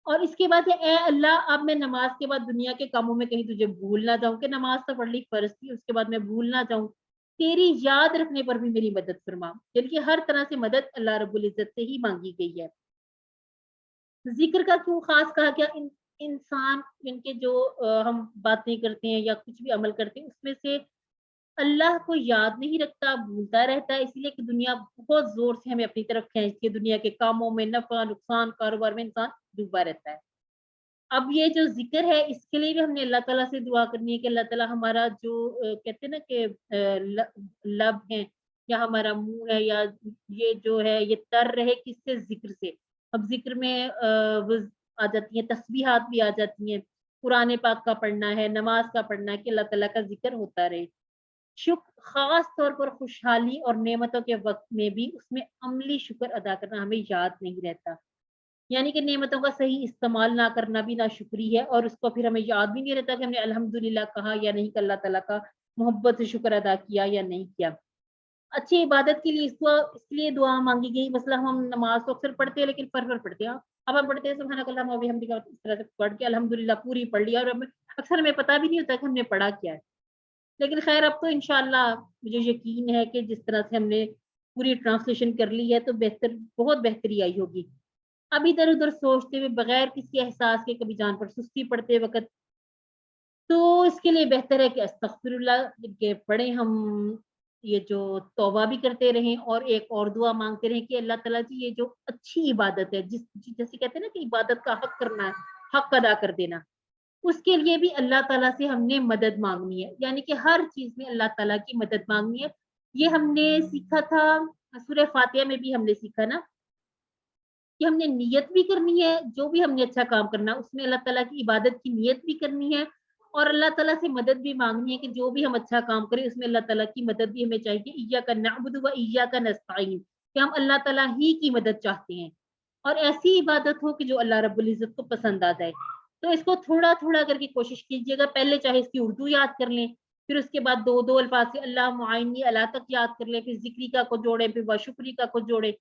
اور اس کے بعد ہے اے اللہ اب میں نماز کے بعد دنیا کے کاموں میں کہیں تجھے بھول نہ جاؤں، کہ نماز تو پڑھ لی فرض تھی، اس کے بعد میں بھول نہ جاؤں، تیری یاد رکھنے پر بھی میری مدد فرما. یعنی کہ ہر طرح سے مدد اللہ رب العزت سے ہی مانگی گئی ہے. ذکر کا کیوں خاص کہا کیا؟ انسان ان کے جو ہم باتیں کرتے ہیں یا کچھ بھی عمل کرتے ہیں اس میں سے اللہ کو یاد نہیں رکھتا، بھولتا رہتا ہے، اس لیے کہ دنیا بہت زور سے ہمیں اپنی طرف کھینچتی ہے، دنیا کے کاموں میں نفع نقصان کاروبار میں انسان ڈوبا رہتا ہے. اب یہ جو ذکر ہے اس کے لیے بھی ہم نے اللہ تعالیٰ سے دعا کرنی ہے کہ اللہ تعالیٰ ہمارا جو کہتے ہیں نا کہ لب ہے یا ہمارا منہ ہے یا یہ جو ہے یہ تر رہے کس سے؟ ذکر سے. اب ذکر میں آ جاتی ہیں تسبیحات بھی آ جاتی ہیں، قرآن پاک کا پڑھنا ہے، نماز کا پڑھنا ہے کہ اللہ تعالیٰ کا ذکر ہوتا رہے. شکر خاص طور پر خوشحالی اور نعمتوں کے وقت میں بھی اس میں عملی شکر ادا کرنا ہمیں یاد نہیں رہتا. یعنی کہ نعمتوں کا صحیح استعمال نہ کرنا بھی ناشکری ہے، اور اس کو پھر ہمیں یاد بھی نہیں رہتا کہ ہم نے الحمدللہ کہا یا نہیں، کہ اللہ تعالیٰ کا محبت سے شکر ادا کیا یا نہیں کیا. اچھی عبادت کے لیے اس لیے دعا مانگی گئی. مثلا ہم نماز تو اکثر پڑھتے ہیں لیکن فرق پڑھتے ہیں. اب ہم پڑھتے ہیں سبحانک اللہم و بحمدک، اس طرح سے پڑھ کے الحمدللہ پوری پڑھ لیا، اور اکثر ہمیں پتہ بھی نہیں ہوتا کہ ہم نے پڑھا کیا ہے. لیکن خیر اب تو انشاءاللہ مجھے یقین ہے کہ جس طرح سے ہم نے پوری ٹرانسلیشن کر لی ہے تو بہتر، بہت بہتری آئی ہوگی. اب ادھر ادھر سوچتے ہوئے بغیر کسی احساس کے کبھی جان پر سستی پڑتے وقت تو اس کے لیے بہتر ہے کہ استغفر اللہ کے پڑھیں ہم، یہ جو توبہ بھی کرتے رہیں، اور ایک اور دعا مانگتے رہیں کہ اللہ تعالیٰ جی یہ جو اچھی عبادت ہے جیسے کہتے ہیں نا کہ عبادت کا حق کرنا ہے، حق ادا کر دینا، اس کے لیے بھی اللہ تعالیٰ سے ہم نے مدد مانگنی ہے. یعنی کہ ہر چیز میں اللہ تعالیٰ کی مدد مانگنی ہے. یہ ہم نے سیکھا تھا سورہ فاتحہ میں بھی ہم نے سیکھا نا کہ ہم نے نیت بھی کرنی ہے، جو بھی ہم نے اچھا کام کرنا اس میں اللہ تعالیٰ کی عبادت کی نیت بھی کرنی ہے، اور اللہ تعالیٰ سے مدد بھی مانگنی ہے کہ جو بھی ہم اچھا کام کریں اس میں اللہ تعالیٰ کی مدد بھی ہمیں چاہیے. ایاک نعبد و ایاک نستعین، کہ ہم اللہ تعالیٰ ہی کی مدد چاہتے ہیں، اور ایسی عبادت ہو کہ جو اللہ رب العزت کو پسند آ جائے. تو اس کو تھوڑا تھوڑا کر کے کوشش کیجیے گا. پہلے چاہے اس کی اردو یاد کر لیں، پھر اس کے بعد دو الفاظ سے اللہ معینی اللہ تک یاد کر لیں، پھر ذکری کا کو جوڑیں، پھر وشکری کا کو جوڑیں.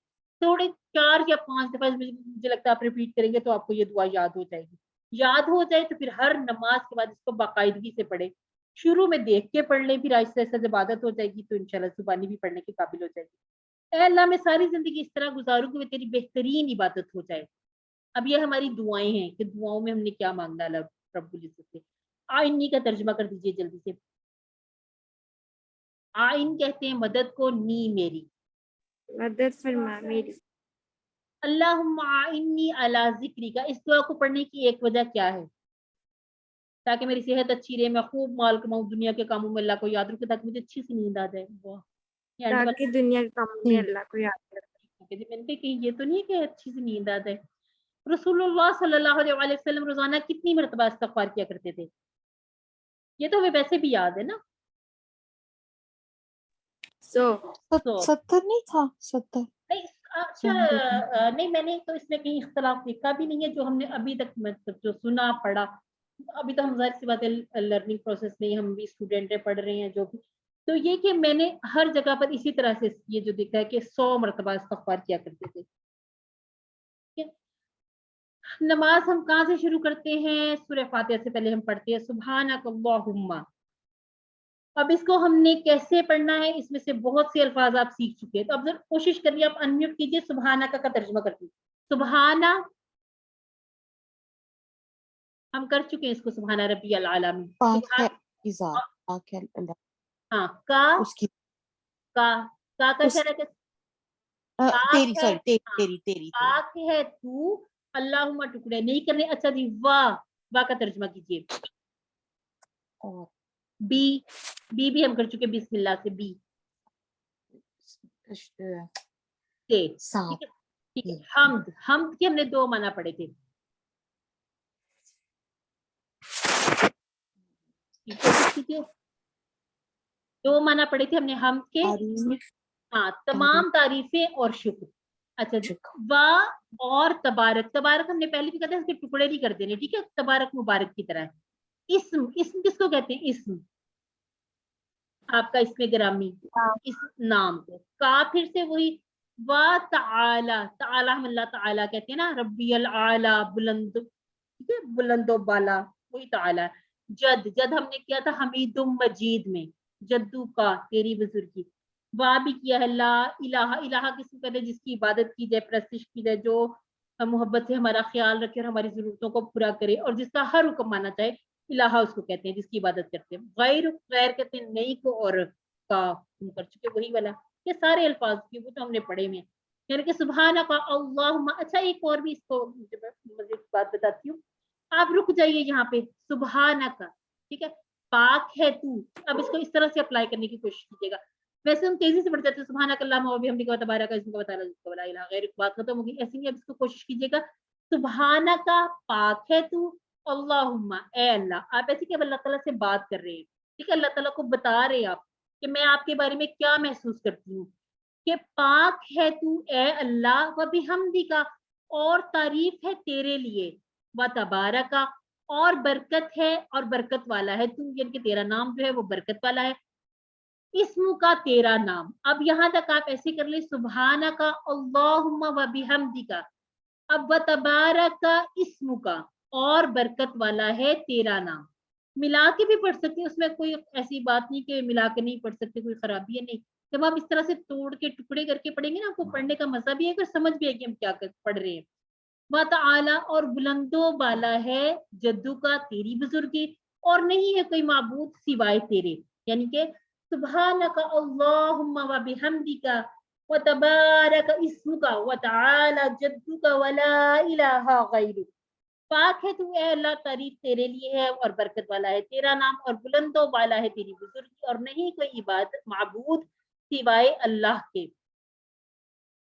تھوڑے 4 یا 5 دفعہ مجھے لگتا ہے آپ ریپیٹ کریں گے تو آپ کو یہ دعا یاد ہو جائے گی. یاد ہو جائے تو پھر ہر نماز کے بعد اس کو باقاعدگی سے پڑھیں. شروع میں دیکھ کے پڑھ لیں، پھر آہستہ آہستہ جب عادت ہو جائے گی تو انشاءاللہ زبانی بھی پڑھنے کے قابل ہو جائے گی. اے اللہ میں ساری زندگی اس طرح گزاروں کہ وہ تیری بہترین عبادت ہو جائے. اب یہ ہماری دعائیں ہیں کہ دعاؤں میں ہم نے کیا مانگنا اللہ رب العزت سے. آئینی کا ترجمہ کر دیجئے جلدی سے. آئین کہتے ہیں مدد کو، نی میری، مدد فرما میری. اللہم آئینی علی ذکری کا، اس دعا کو پڑھنے کی ایک وجہ کیا ہے؟ تاکہ میری صحت اچھی رہے، میں خوب مال کماؤں، دنیا کے کاموں میں اللہ کو یاد رکھوں، تاکہ مجھے اچھی سی نیند آ جائے. تاکہ دنیا کے کاموں میں اللہ کو یاد رکھیں. میں نے کہا یہ تو نہیں کہ اچھی سی نیند آ جائے. رسول اللہ صلی اللہ علیہ وسلم روزانہ کتنی مرتبہ استغفار کیا کرتے تھے؟ یہ تو ہمیں ویسے بھی یاد ہے نا. 70 نہیں تھا، 70 نہیں اچھا نہیں، میں نے تو اس میں کہیں اختلاف دیکھا بھی نہیں ہے جو ہم نے ابھی تک مطلب جو سنا پڑھا. ابھی تو ہم ظاہر سی بات ہے لرننگ پروسیس میں ہم بھی اسٹوڈنٹ ہیں، پڑھ رہے ہیں جو بھی. تو یہ کہ میں نے ہر جگہ پر اسی طرح سے یہ جو دیکھا ہے کہ 100 مرتبہ استغفار کیا کرتے تھے. نماز ہم کہاں سے شروع کرتے ہیں؟ سورہ فاتحہ سے پہلے ہم پڑھتے ہیں سبحانک اللہم. اب اس کو ہم نے کیسے پڑھنا ہے؟ اس میں سے بہت سے الفاظ آپ سیکھ چکے ہیں، تو اب ذرا کوشش کریے آپ انمیوٹ کیجئے، سبحانک کا ترجمہ کرتے ہیں. سبحانہ ہم کر چکے ہیں اس کو، سبحان ربی العالی میں. پاک ہے اللہ. हाँ का उसकी का उस इशारा कर, तेरी पाक है, सॉरी तेरी हाँ तेरी तेरी तेरी पाक है तू अल्लाहुम्मा टुकड़े नहीं करने। अच्छा जी वाह का तर्जुमा कीजिए। और बी भी हम कर चुके बिस्मिल्लाह से, बी से, साथ ठीक है ठीक है। हमद के हमने दो माना पढ़े थे, ठीक है दो माना पढ़े थे हमने हमद के, हाँ तमाम तारीफें और शुक्र। अच्छा जी वाह और तबारक, तबारक हमने पहले भी कहा था इसके टुकड़े नहीं कर देने, ठीक है तबारक मुबारक की तरह है। इस्म किसको कहते हैं, इस्म आपका इसमें ग्रामी, इस नाम को। का फिर से वही वा ताला, ताला हम अल्लाह ताला कहते हैं ना, रब्बियल आला बुलंद, ठीक है बुलंदो बाला, वही ताला। जद हमने किया था हमीदुम मजीद में, जद्दू का तेरी बुजुर्गी। वाह भी किया है ला इलाहा, इलाहा किसको कहते हैं, जिसकी इबादत की जाए प्रस्तिश की जाए, जो मोहब्बत से हमारा ख्याल रखे और हमारी जरूरतों को पूरा करे और जिसका हर हुक्म माना चाहे, इलाहा उसको कहते हैं जिसकी इबादत करते हैं। गैर कहते हैं नहीं को, और का हम कर चुके वही वाला। ये सारे अल्फाज की वो तो हमने पढ़े में, यानी कि सुभाना का अल्लाहुम्मा। अच्छा एक और भी इसको मुझे बात बताती हूँ, आप रुक जाइए यहाँ पे, सुभाना का, ठीक है पाक है तू। अब इसको इस तरह से अप्लाई करने की कोशिश कीजिएगा। वैसे हम तेजी से बढ़ जाते हैं, सुभान अल्लाह व बिहम्दिही व तबारक इसका बता ला इलाहा गैर, बात खत्म होगी। ऐसे नहीं, अब इसको कोशिश कीजिएगा, सुभाना का पाक है तू अल्लाहुम्मा, ए अल्लाह। आप ऐसे कि अल्लाह ताला से बात कर रहे हैं, ठीक है अल्लाह ताला को बता रहे हैं आप कि मैं आपके बारे में क्या महसूस करती हूँ, कि पाक है तू ए अल्लाह, व बिहम्दिका और तारीफ है तेरे लिए, व तबारका और बरकत है और बरकत वाला है तू, यानी कि तेरा नाम जो है वो बरकत वाला है। इस्मु का तेरा नाम, अब यहाँ तक आप ऐसे कर ले, सुभाना का अल्लाहुम्मा व बिहम्दिका, अब व तबारक का इस्मु का और बरकत वाला है तेरा नाम। मिला के भी पढ़ सकते हैं, उसमें कोई ऐसी बात नहीं कि मिला के नहीं पढ़ सकते, कोई खराबी है नहीं। जब आप इस तरह से तोड़ के टुकड़े करके पढ़ेंगे ना, आपको पढ़ने का मजा भी आएगा, समझ भी आएगी हम क्या पढ़ रहे हैं। व ताला और बुलंदो बाला है जद्दू का तेरी बुजुर्गी, और नहीं है कोई माबूद सिवाय तेरे, यानी कि सुभानका अल्लाहुम्मा व बिहम्दिका व तबारक इस्मुका व ताला जद्दुका व ला इलाहा गैरुक। पाक है तू ए अल्लाह, तारीफ तेरे लिए है और बरकत वाला है तेरा नाम, और बुलंदो वाला है तेरी बुजुर्गी, और नहीं कोई इबादत माबूद सिवाय अल्लाह के।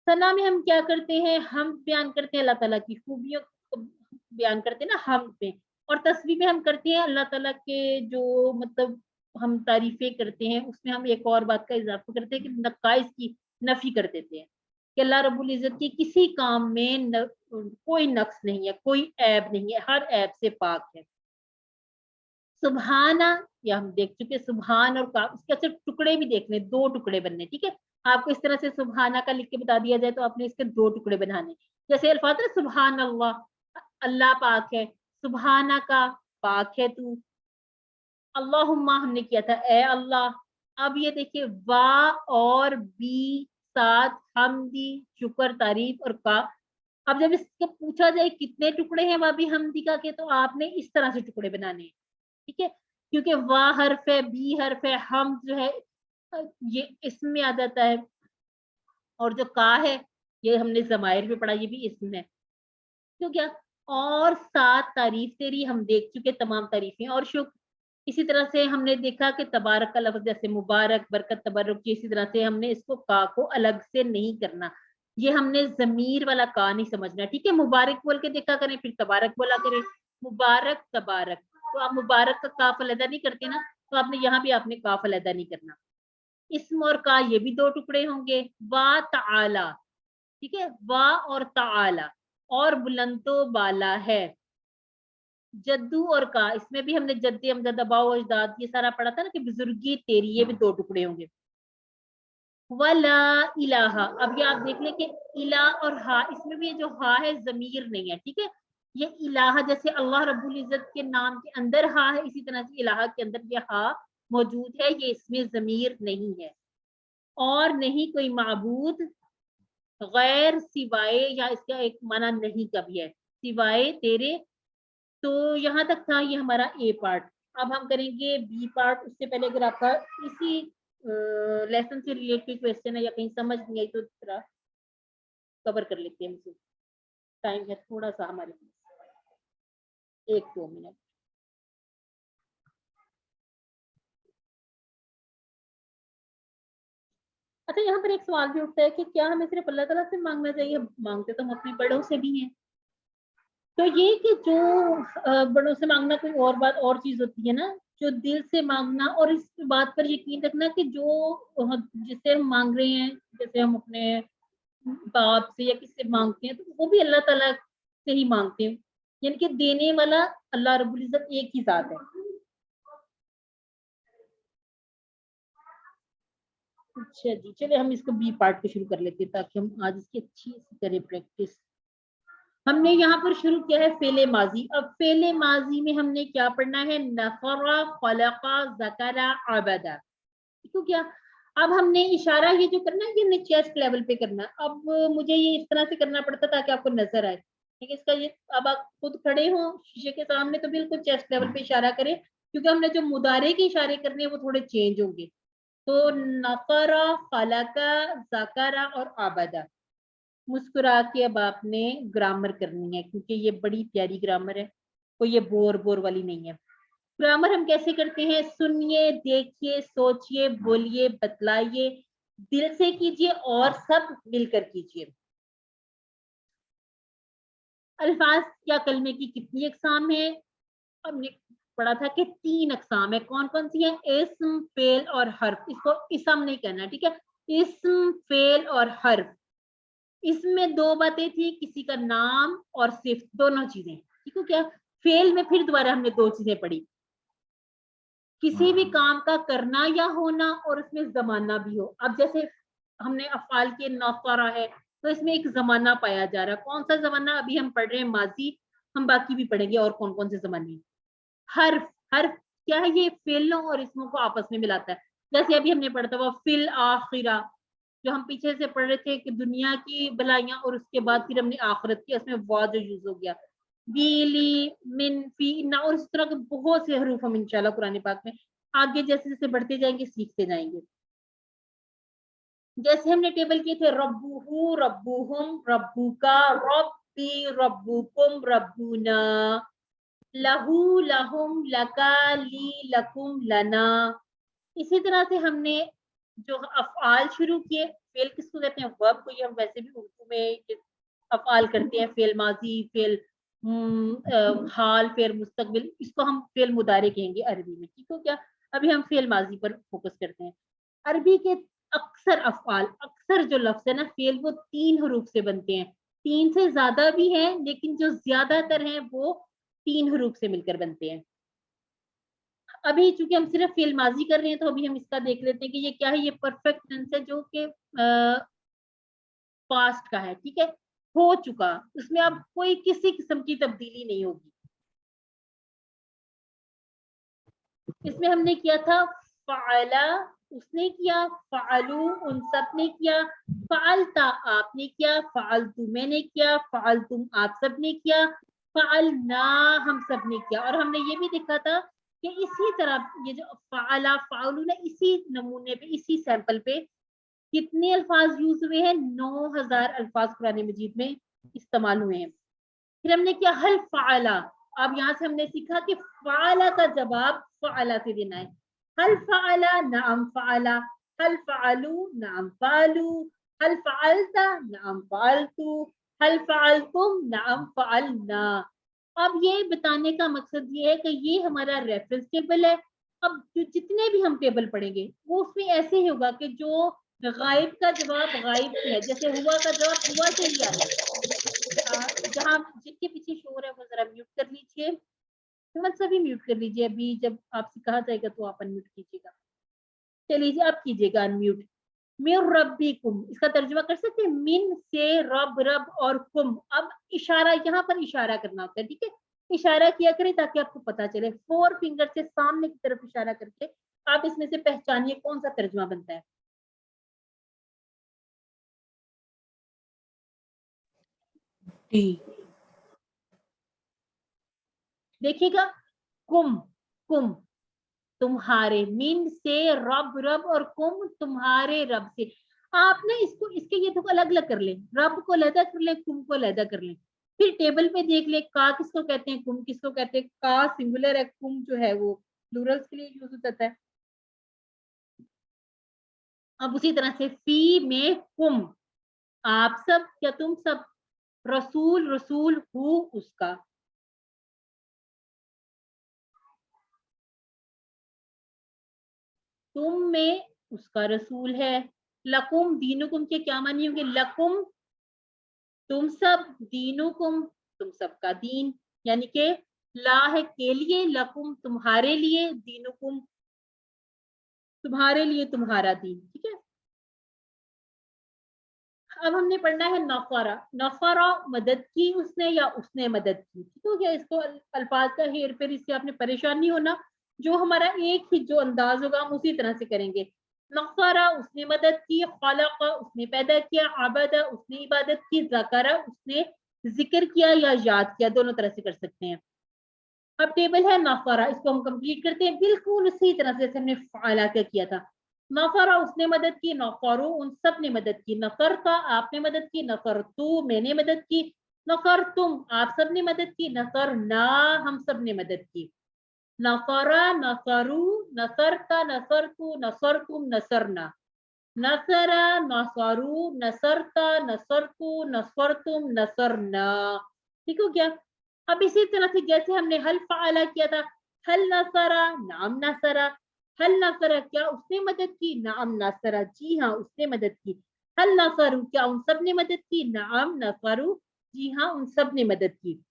सना में हम क्या करते हैं, हम बयान करते हैं अल्लाह ताला की खूबियों को बयान करते हैं ना हम पे, और तस्वीर में हम करते हैं अल्लाह ताला के जो मतलब हम तारीफें करते हैं, उसमें हम एक और बात का इजाफा करते हैं कि नकाइस की नफी कर देते हैं कि अल्लाह रब्बुल इज्जत की किसी काम में कोई नक्स नहीं है, कोई ऐब नहीं है, हर ऐब से पाक है। सुबहाना या हम देख चुके, सुबहान और का उसके सिर्फ टुकड़े भी देखने, दो टुकड़े बनने, ठीक है आपको इस तरह से सुबहाना का लिख के बता दिया जाए तो आपने इसके दो टुकड़े बनाने, जैसे अल्फाज है सुबहान अल्लाह, अल्लाह पाक है, सुबहाना का पाक है तू, अल्लाहुम्मा हमने किया था ए अल्लाह। अब ये देखिए वा और बी साथ हमदी शुक्र तारीफ और का। अब जब इसको पूछा जाए कितने टुकड़े हैं वाबी हमदी का के, तो आपने इस तरह से टुकड़े बनाने हैं, ठीक है क्योंकि वाह हर्फ है, बी हर्फ है, हम जो है ये इसमें आ जाता है, और जो का है ये हमने ज़माइर में पढ़ा, ये भी इसमें है। तो क्या और सात तारीफ तेरी हम देख चुके, तमाम तारीफें और शुक्र। इसी तरह से हमने देखा कि तबारक का लफ्ज जैसे मुबारक बरकत तबर्रुक, इसी तरह से हमने इसको का को अलग से नहीं करना, ये हमने जमीर वाला का नहीं समझना, ठीक है मुबारक बोल के देखा करें फिर तबारक बोला करें, मुबारक तबारक। तो आप मुबारक का काफ अलहदा नहीं करते ना, तो आपने यहाँ भी आपने काफ अलहदा नहीं करना। इस्म और का ये भी दो टुकड़े होंगे, वा ताला, ठीक है वा और ताला, और बुलंदो बाला है। जद्दू और का, इसमें भी हमने जद्दी अमजद अबाओ अजदाद ये सारा पढ़ा था ना कि बुजुर्गी तेरी, ये भी दो टुकड़े होंगे। वला इलाहा, अब ये आप देख लें कि इला और हा, इसमें भी जो हा है जमीर नहीं है, ठीक है ये इलाहा जैसे अल्लाह रब्बुल इज्जत के नाम के अंदर हा है, इसी तरह से इलाहा के अंदर ये हा मौजूद है, ये इसमें जमीर नहीं है। और नहीं कोई माबूद गैर सिवाय, या इसका एक माना नहीं का भी है, सिवाय तेरे। तो यहाँ तक था ये हमारा ए पार्ट। अब हम करेंगे बी पार्ट। उससे पहले अगर आपका इसी लेसन से रिलेटेड क्वेश्चन है या कहीं समझ नहीं आई तो थोड़ा कवर कर लेते हैं। मुझे टाइम है थोड़ा सा हमारे पास, 1-2 मिनट। अच्छा, यहाँ पर एक सवाल भी उठता है कि क्या हमें सिर्फ अल्लाह ताला से मांगना चाहिए? मांगते तो हम अपने बड़ों से भी हैं। तो ये कि जो बड़ों से मांगना कोई और बात और चीज होती है ना, जो दिल से मांगना, और इस बात पर यकीन रखना कि जो जिससे हम मांग रहे हैं, जैसे हम अपने बाप से या किससे मांगते हैं, तो वो भी अल्लाह ताला से ही मांगते हैं, यानी कि देने वाला अल्लाह रब्बुल इज्जत एक ही जात है। अच्छा जी, चलिए हम इसको बी पार्ट को शुरू कर लेते हैं ताकि हम आज इसकी अच्छी से करें प्रैक्टिस। हमने यहाँ पर शुरू किया है फेले माजी। अब फेले माजी में हमने क्या पढ़ना है? नफरा, खलका, ज़करा, अबदा। तो क्या अब हमने इशारा ये जो करना है, ये हमने चेस्ट लेवल पे करना है। अब मुझे ये इस तरह से करना पड़ता ताकि आपको नजर आए, ठीक है? इसका ये, अब आप खुद खड़े हो शीशे के सामने तो बिल्कुल चेस्ट लेवल पे इशारा करें, क्योंकि हमने जो मुदारे के इशारे करने हैं वो थोड़े चेंज होंगे। तो नफरा, खलका, ज़करा और अबदा। मुस्कुरा के अब आपने ग्रामर करनी है, क्योंकि ये बड़ी प्यारी ग्रामर है, कोई ये बोर बोर वाली नहीं है। ग्रामर हम कैसे करते हैं? सुनिए, देखिए, सोचिए, बोलिए, बतलाइए, दिल से कीजिए और सब मिलकर कीजिए। अल्फाज या कलमे की कितनी अकसाम है? हमने पढ़ा था कि 3 अकसाम है। कौन कौन सी है? इस्म, फेल और हर्फ। इसको इसम नहीं कहना, ठीक है? इस्म, फेल और हर्फ। इसमें 2 बातें थी, किसी का नाम और सिर्फ, दोनों चीजें, ठीक है क्या? फेल में फिर दोबारा हमने 2 चीजें पढ़ी, किसी भी काम का करना या होना और उसमें जमाना भी हो। अब जैसे हमने अफआल के नफरा है, तो इसमें एक जमाना पाया जा रहा है। कौन सा जमाना? अभी हम पढ़ रहे हैं माजी, हम बाकी भी पढ़ेंगे और कौन कौन से जमाने। हर्फ, हर्फ क्या है? ये फेलों और इसमों को आपस में मिलाता है। जैसे अभी हमने पढ़ा था वो फिल आखिरा, जो हम पीछे से पढ़ रहे थे कि दुनिया की भलाइयां, और उसके बाद फिर हमने आखिरत की, उसमें वाह जो यूज हो गया, बीली, मिन, फी, ना, और इस तरह के बहुत से हरूफ हम इंशाल्लाह कुरान पाक में आगे जैसे जैसे बढ़ते जाएंगे सीखते जाएंगे। जैसे हमने टेबल किए थे, रब्बुहु, रब्बुहुम, रब्बुका, रब्बी, रब्बुकुम, रब्बुना, लहू, लहुम, लका, ली, लकुम, लना। इसी तरह से हमने जो अफ़आल शुरू किए, फेल किसको कहते हैं? वर्ब को। ये हम वैसे भी उर्दू में अफ़आल करते हैं, फेल माजी, फेल हाल, फेल मुस्तकबिल, इसको हम फेल मुदारे कहेंगे अरबी में, ठीक हो क्या? अभी हम फेल माजी पर फोकस करते हैं। अरबी के अक्सर अफ़आल, अक्सर जो लफ्ज है ना फेल, वो 3 हरूफ से बनते हैं। 3 से ज्यादा भी हैं, लेकिन जो ज्यादातर हैं वो 3 हरूफ से मिलकर बनते हैं। अभी चूंकि हम सिर्फ फेल माजी कर रहे हैं, तो अभी हम इसका देख लेते हैं कि ये क्या है। ये परफेक्ट टेंस है जो कि पास्ट का है, ठीक है? हो चुका, उसमें अब कोई किसी किस्म की तब्दीली नहीं होगी। इसमें हमने किया था फ़अला, उसने किया, फ़अलू, उन सब ने किया, फ़अलता, आपने किया, फ़अलतु, मैंने किया, फ़अलतुम, आप सब ने किया, फ़अलना, हम सब ने किया। और हमने ये भी देखा था कि इसी तरह ये जो फ़अला, फ़अलू ने, इसी नमूने पे, इसी सैंपल पे कितने अल्फाज यूज हुए हैं? 9000 अल्फाज कुरान मजीद में इस्तेमाल हुए हैं। फिर हमने किया हल फ़अला। अब यहाँ से हमने सीखा कि फ़अला का जवाब फ़अला से देना है। हल फ़अला, नअम फ़अला, हल फ़अलू, नअम फ़अलू, हल फ़अलता, नअम फ़अलतु, हल फ़अलतुम, नअम फ़अलना। अब ये बताने का मकसद ये है कि ये हमारा रेफरेंस टेबल है। अब जो जितने भी हम टेबल पढ़ेंगे वो उसमें ऐसे ही होगा कि जो गायब का जवाब गायब से है, जैसे हुआ का जवाब हुआ से ही आएगा। जहाँ जिसके पीछे शोर है वो जरा म्यूट कर लीजिए। हिम्मत सभी म्यूट कर लीजिए, अभी जब आपसे कहा जाएगा तो आप अनम्यूट कीजिएगा। चलिए जी, आप कीजिएगा अनम्यूट। मिर रब्बिकुम, इसका तर्जुमा कर सकते हैं? मिन से रब, रब और कुम। अब इशारा, यहाँ पर इशारा करना होता है, ठीक है? इशारा किया करें ताकि आपको पता चले। 4 फिंगर से सामने की तरफ इशारा करके आप इसमें से पहचानिए कौन सा तर्जुमा बनता है। डी, देखिएगा, कुम, कुम तुम्हारे, मिन से रब रब, और कुम तुम्हारे रब से। आपने इसको इसके ये तो अलग अलग कर लें, रब को अलहदा कर लें, कुम को अलहदा कर लें, फिर टेबल पे देख ले का किसको कहते हैं, कुम किसको कहते हैं। का सिंगुलर है, कुम जो है वो प्लूरल्स के लिए यूज होता है। अब उसी तरह से फी में कुम आप सब या तुम सब, रसूल रसूल हु उसका, तुम में उसका रसूल है। लकुम दीनुकुम के क्या मानी होंगे, लकुम तुम सब, दीनुकुम तुम सबका दीन, यानी कि ला है के लिए, लकुम तुम्हारे लिए, दीनुकुम तुम्हारे लिए तुम्हारा दीन। ठीक है, अब हमने पढ़ना है नफरा। नफरा मदद की उसने या उसने मदद की, ठीक हो गया। इसको अल्फाज का हेर फेर, इससे आपने परेशान नहीं होना, जो हमारा एक ही जो अंदाज होगा हम उसी तरह से करेंगे। नफरा उसने मदद की, खलक उसने पैदा किया, आबदा उसने इबादत की, ज़करा उसने जिक्र किया या याद किया, दोनों तरह से कर सकते हैं। अब टेबल है नफरा, इसको हम कंप्लीट करते हैं बिल्कुल उसी तरह से जैसे हमने फ़अला का किया था। नफरा उसने मदद की, नफरू उन सब ने मदद की, नफर का आपने मदद की, नफर तू मैंने मदद की, नफर तुम आप सब ने मदद की, नफर ना हम सब ने मदद की। नफरा नफरू नसरता नसरतु नसरतुम नसरना, नसरा नसरू नसरता नसरतु नसरतुम नसरना। ठीक हो गया। अब इसी तरह से जैसे हमने हल फ़अला किया था, हल नसरा नाम नसरा, हल नसरा क्या उसने मदद की, नाम नसरा जी हाँ उसने मदद की, हल नसरू क्या उन सब ने मदद की, नाम नसरू जी हाँ उन सब ने मदद की।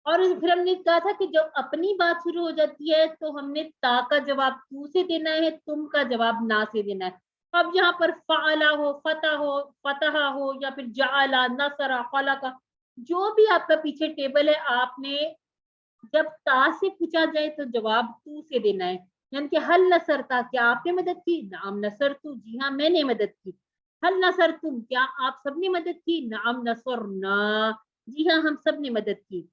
और फिर हमने कहा था कि जब अपनी बात शुरू हो जाती है तो हमने ता का जवाब तू से देना है, तुम का जवाब ना से देना है। अब यहाँ पर फ़अला हो, फतहा हो या फिर जअला, नसरा, खलका, जो भी आपका पीछे टेबल है, आपने जब ता से पूछा जाए तो जवाब तू से देना है। यानी कि हल नसरता क्या आपने मदद की, नाम नसरतु जी हाँ मैंने मदद की, हल नसरतुम क्या आप सबने मदद की, नाम नसरना जी हाँ हम सब ने मदद की।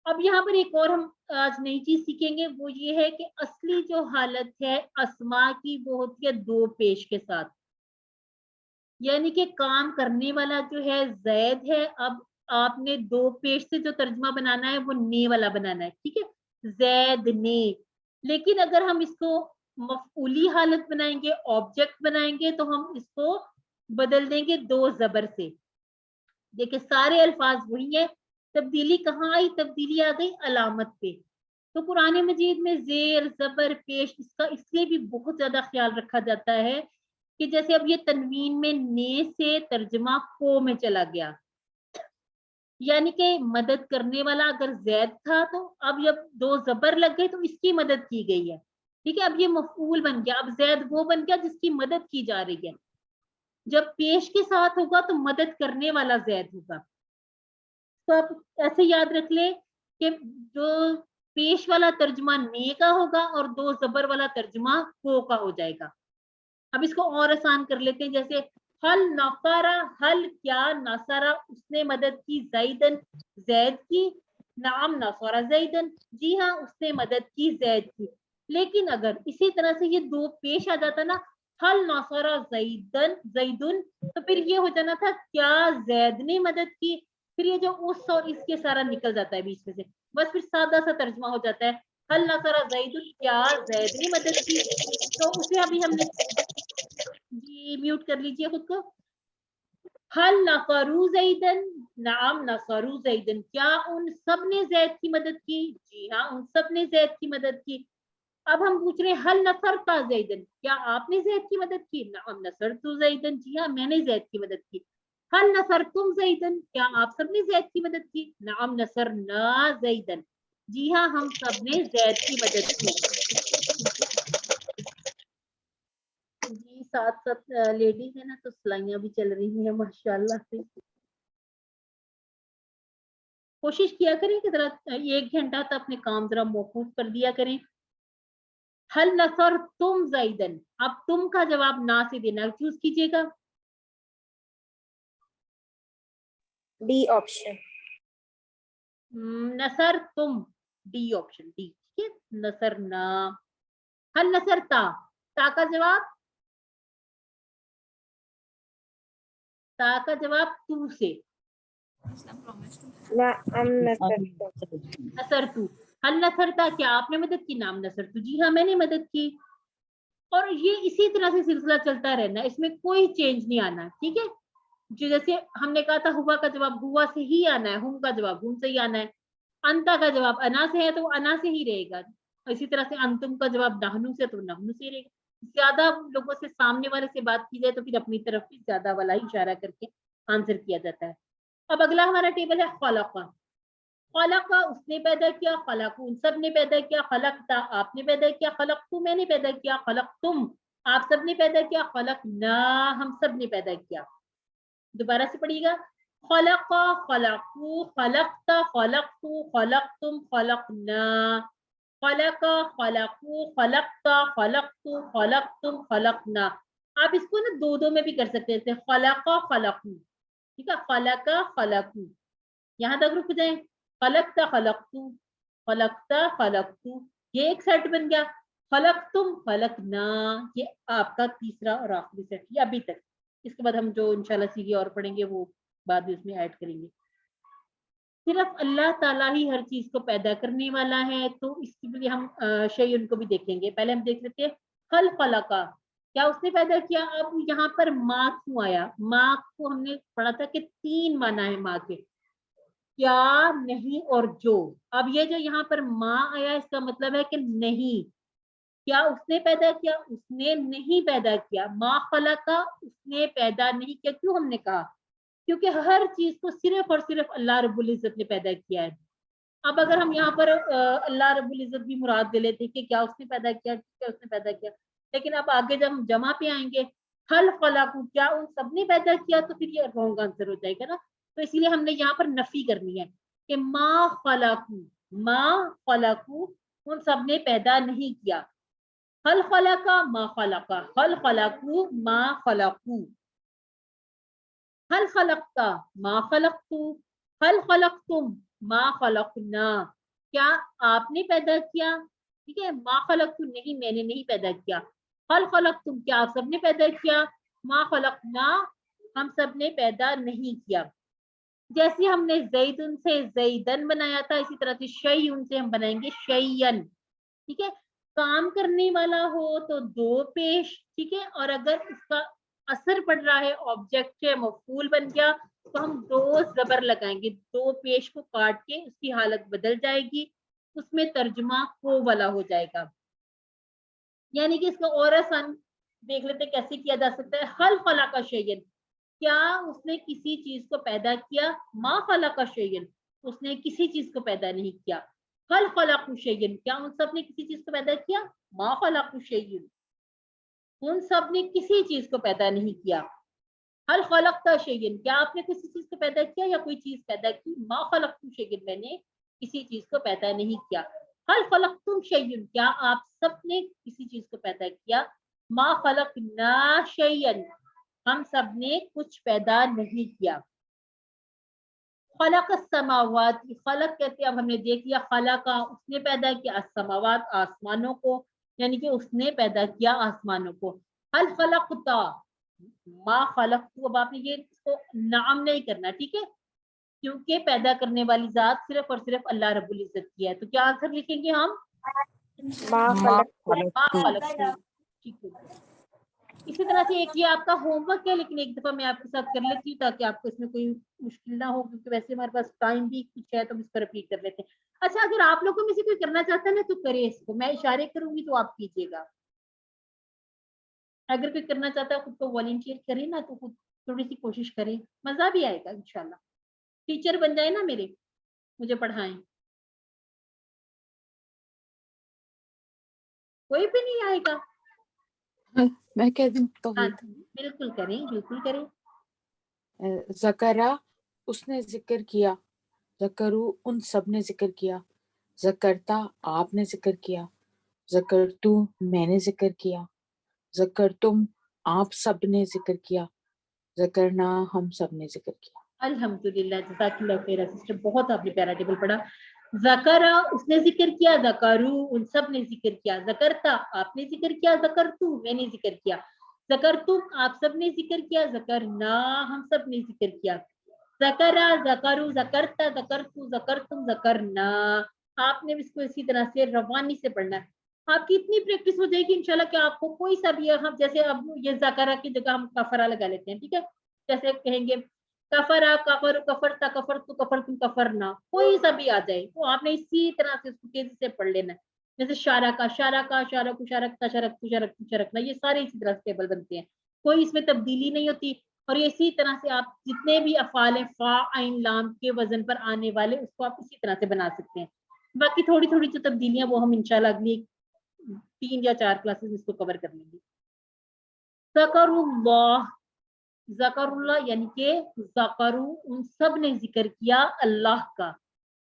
अब यहाँ पर एक और हम आज नई चीज सीखेंगे, वो ये है कि असली जो हालत है अस्मा की वो होती है दो पेश के साथ, यानी कि काम करने वाला जो है जैद है। अब आपने दो पेश से जो तर्जमा बनाना है वो ने वाला बनाना है, ठीक है, जैद ने। लेकिन अगर हम इसको मफऊली हालत बनाएंगे, ऑब्जेक्ट बनाएंगे, तो हम इसको बदल देंगे दो जबर से। देखिए सारे अल्फाज वही है, तब्दीली कहाँ आई, तब्दीली आ गई अलामत पे। तो कुरान मजीद में जेर जबर पेश इसका इसलिए भी बहुत ज्यादा ख्याल रखा जाता है कि जैसे अब ये तनवीन में ने से तर्जमा को में चला गया, यानी कि मदद करने वाला अगर जैद था तो अब जब दो जबर लग गए तो इसकी मदद की गई है, ठीक है। अब ये मफूल बन गया, अब जैद वो बन गया जिसकी मदद की जा रही है। जब पेश के साथ होगा तो मदद करने वाला जैद होगा। तो आप ऐसे याद रख ले कि जो पेश वाला तर्जुमा ने का होगा और दो जबर वाला तर्जुमा को का हो जाएगा। अब इसको और आसान कर लेते हैं, जैसे हल नफरा, हल क्या नसरा उसने मदद की, जैदन जैद की, नाम नसरा जैदन जी हाँ उसने मदद की जैद की। लेकिन अगर इसी तरह से ये दो पेश आ जाता ना, हल नसरा जैदन जैदुन, तो फिर ये हो जाना था क्या जैद ने मदद की, फिर ये जो उस और इसके सारा निकल जाता है बीच में से, बस फिर सादा सा तर्जमा हो जाता है, हल नसरा जैदुन क्या जैद ने मदद की। तो उसे अभी हमने जी म्यूट कर लीजिए खुद को। हल नफरू जैदन, नाम नफरू जैदन क्या उन सब ने जैद की मदद की, जी हाँ उन सब ने जैद की मदद की। अब हम पूछ रहे हैं हल नसरता जैदन क्या आपने जैद की मदद की, नाम नसरतु जैदन जी हाँ मैंने जैद की मदद की। हल नसरतुम जैदन क्या आप सबने जैद की मदद की, नाम नसरना जैदन जी हाँ हम सब ने जैद की मदद की। जी साथ साथ लेडीज है ना तो सिलाइयां भी चल रही हैं माशाल्लाह से। कोशिश किया करें कि जरा 1 घंटा तो अपने काम जरा मौकूफ कर दिया करें। हल नसर तुम जैदन, अब तुम का जवाब ना से देना, चूज कीजिएगा। D option. नसर तुम डी ऑप्शन डी, ठीक है, नसरना। हल नसरता, ता का जवाब, ता का जवाब तू से, नसर तू। हल नसरता, क्या आपने मदद की, नाम नसर तू, जी हाँ मैंने मदद की। और ये इसी तरह से सिलसिला चलता रहना, इसमें कोई चेंज नहीं आना, ठीक है। जो जैसे हमने कहा था हुआ का जवाब हुआ से ही आना है, हुम का जवाब हुम से ही आना है, अंता का जवाब अना से है तो अना से ही रहेगा, इसी तरह से अंतुम का जवाब नहनु से तो नहनु से रहेगा। ज्यादा लोगों से सामने वाले से बात की जाए तो फिर अपनी तरफ भी ज्यादा वाला ही इशारा करके आंसर किया जाता है। अब अगला हमारा टेबल है खलका। खलका उसने पैदा किया, खलकू उन सब ने पैदा किया, खलकता आपने पैदा किया, खलकतू मैंने पैदा किया, खलकतुम आप सब ने पैदा किया, खलकना हम सब ने पैदा किया। दोबारा से पढ़िएगा, खलका खलकू खलकता खलकतू खलकतुम खलकना, खलका खलकू खलकता खलकतू खलकतुम खलकना। आप इसको ना दो दो में भी कर सकते हैं, खलका खलकू, ठीक है, खलका खलकू, यहाँ तक रुक जाए, खलकता खलकतू खलकता खलकतू, ये एक सेट बन गया। खलकतुम खलकना, ये आपका तीसरा और आखिरी सेट, ये अभी तक। इसके बाद हम जो इंशाल्लाह सीधी और पढ़ेंगे वो बाद में उसमें ऐड करेंगे। सिर्फ अल्लाह ताला ही हर चीज को पैदा करने वाला है, तो इसके लिए हम शय उनको भी देखेंगे। पहले हम देख लेते हैं खल खलका, क्या उसने पैदा किया। अब यहाँ पर माँ क्यों आया, माँ को हमने पढ़ा था कि तीन माना है माँ के, क्या, नहीं और जो। अब ये जो यहाँ पर माँ आया इसका मतलब है कि नहीं, क्या उसने पैदा किया, उसने नहीं पैदा किया। माँ खलका उसने पैदा नहीं किया, क्यों हमने कहा, क्योंकि हर चीज को सिर्फ और सिर्फ अल्लाह रब्बुल इज्जत ने पैदा किया है। अब अगर हम यहाँ पर अल्लाह रब्बुल इज्जत भी मुराद ले लेते कि क्या उसने पैदा किया, क्या उसने पैदा किया, लेकिन अब आगे जब हम जमा पे आएंगे, हल खलाकू क्या उन सब ने पैदा किया, तो फिर ये रॉन्ग आंसर हो जाएगा ना। तो इसलिए हमने यहाँ पर नफी करनी है कि माँ खलाकू उन सब ने पैदा नहीं किया। हल खलका मा खलका, हल खलकू मा खलकू, हल खलकता मा खलकतू, हल खलकतुम मा खलकना, क्या आपने पैदा किया, ठीक है, मा खलकतू नहीं मैंने नहीं पैदा किया, हल खलकतुम क्या आप सबने पैदा किया, मा खलकना हम सब ने पैदा नहीं किया। जैसे हमने जैदुन से जैदन बनाया था, इसी तरह से शयउन से हम बनाएंगे शयन, ठीक है। काम करने वाला हो तो दो पेश, ठीक है, और अगर इसका असर पड़ रहा है ऑब्जेक्ट है मफूल बन गया तो हम दो जबर लगाएंगे, दो पेश को काट के उसकी हालत बदल जाएगी, उसमें तर्जुमा को वाला हो जाएगा। यानी कि इसका और आसान देख लेते कैसे किया जा सकता है। हल फला का शयन, क्या उसने किसी चीज को पैदा किया, मा फला का शयन उसने किसी चीज को पैदा नहीं किया। हल खलकू शयन, क्या उन सब ने किसी चीज को पैदा किया, मा खलकू शयन उन सब ने किसी चीज को पैदा नहीं किया। हल खलकता शयन, क्या आपने किसी चीज को पैदा किया या कोई चीज पैदा की, मा खलकतू शयन मैंने किसी चीज को पैदा नहीं किया। हल खलकतुम शयन, क्या आप सब ने किसी चीज को पैदा किया, मा खलकना शयन हम सब ने कुछ पैदा नहीं किया। खलक समावात, खलक कहते हैं, अब हमने देख लिया खलका उसने पैदा किया, समावात आसमानों को, यानी कि उसने पैदा किया आसमानों को। हल खलकता मा खलकतू, अब आपने ये इसको नाम नहीं करना, ठीक है, क्योंकि पैदा करने वाली जात सिर्फ और सिर्फ अल्लाह रब्बुल इज्जत की है। तो क्या आंसर लिखेंगे हम, मा खलकतू, ठीक है। इसी तरह से एक ये आपका होमवर्क है, लेकिन एक दफा मैं आपके साथ कर लेती हूँ ताकि आपको इसमें कोई मुश्किल ना हो, क्योंकि वैसे हमारे पास टाइम भी कुछ है तो हम इसको रिपीट कर लेते हैं। अच्छा, अगर आप लोगों में से कोई करना चाहता है ना तो करे इसको, मैं इशारे करूंगी तो आप कीजिएगा। अगर कोई करना चाहता है खुद को वॉलंटियर करे ना, तो खुद थोड़ी सी कोशिश करें, मजा भी आएगा इंशाल्लाह। टीचर बन जाए ना मेरे, मुझे पढ़ाएं। कोई भी नहीं आएगा, मैं कह दूं तो हाँ बिल्कुल करें, बिल्कुल करें। ज़करा उसने जिक्र किया, ज़करू उन सब ने जिक्र किया, ज़करता आपने जिक्र किया, ज़करतू मैंने जिक्र किया, ज़करतुम आप सब ने जिक्र किया, ज़करना हम सब ने जिक्र किया। अल्हम्दुलिल्लाह, जज़ाकल्लाह खैर सिस्टर, बहुत आपने प्यारा टेबल पढ़ा। ज़करा उसने जिक्र किया, ज़करू उन सब ने जिक्र किया, ज़करता आपने जिक्र किया, ज़करतू मैंने जिक्र किया, ज़करतुम आप सब ने जिक्र किया, ज़करना हम सब ने जिक्र किया, ज़करा ज़करू ज़करता ज़करतू ज़करतुम ज़करना। आपने भी इसको इसी तरह से रवानी से पढ़ना है। आपकी इतनी प्रैक्टिस हो जाएगी इंशाल्लाह कि आपको कोई सा भी, हम जैसे अब ये ज़करा की जगह हम कफरा लगा लेते हैं, ठीक है, जैसे कहेंगे कफरा कफर कफरता कफरतु कफरतुम कफरना, कोई सा भी आ जाए तो आपने इसी तरह से इसको तेजी से पढ़ लेना है। जैसे शारका शारका शारकु शारकता शारकतु शारकतु शारकना, ये सारे इसी तरह से टेबल बनते हैं, कोई इसमें तब्दीली नहीं होती। और ये इसी तरह से आप जितने भी अफ़ाल हैं फा आइन लाम के वजन पर आने वाले उसको आप इसी तरह से बना सकते हैं। बाकी थोड़ी थोड़ी जो तब्दीलियां वो हम इंशाल्लाह अगली 3 या 4 क्लासेस में इसको कवर कर लेंगे। ज़करुल्लाह ज़करुल्लाह यानी कि ज़करू उन सब ने जिक्र किया अल्लाह का।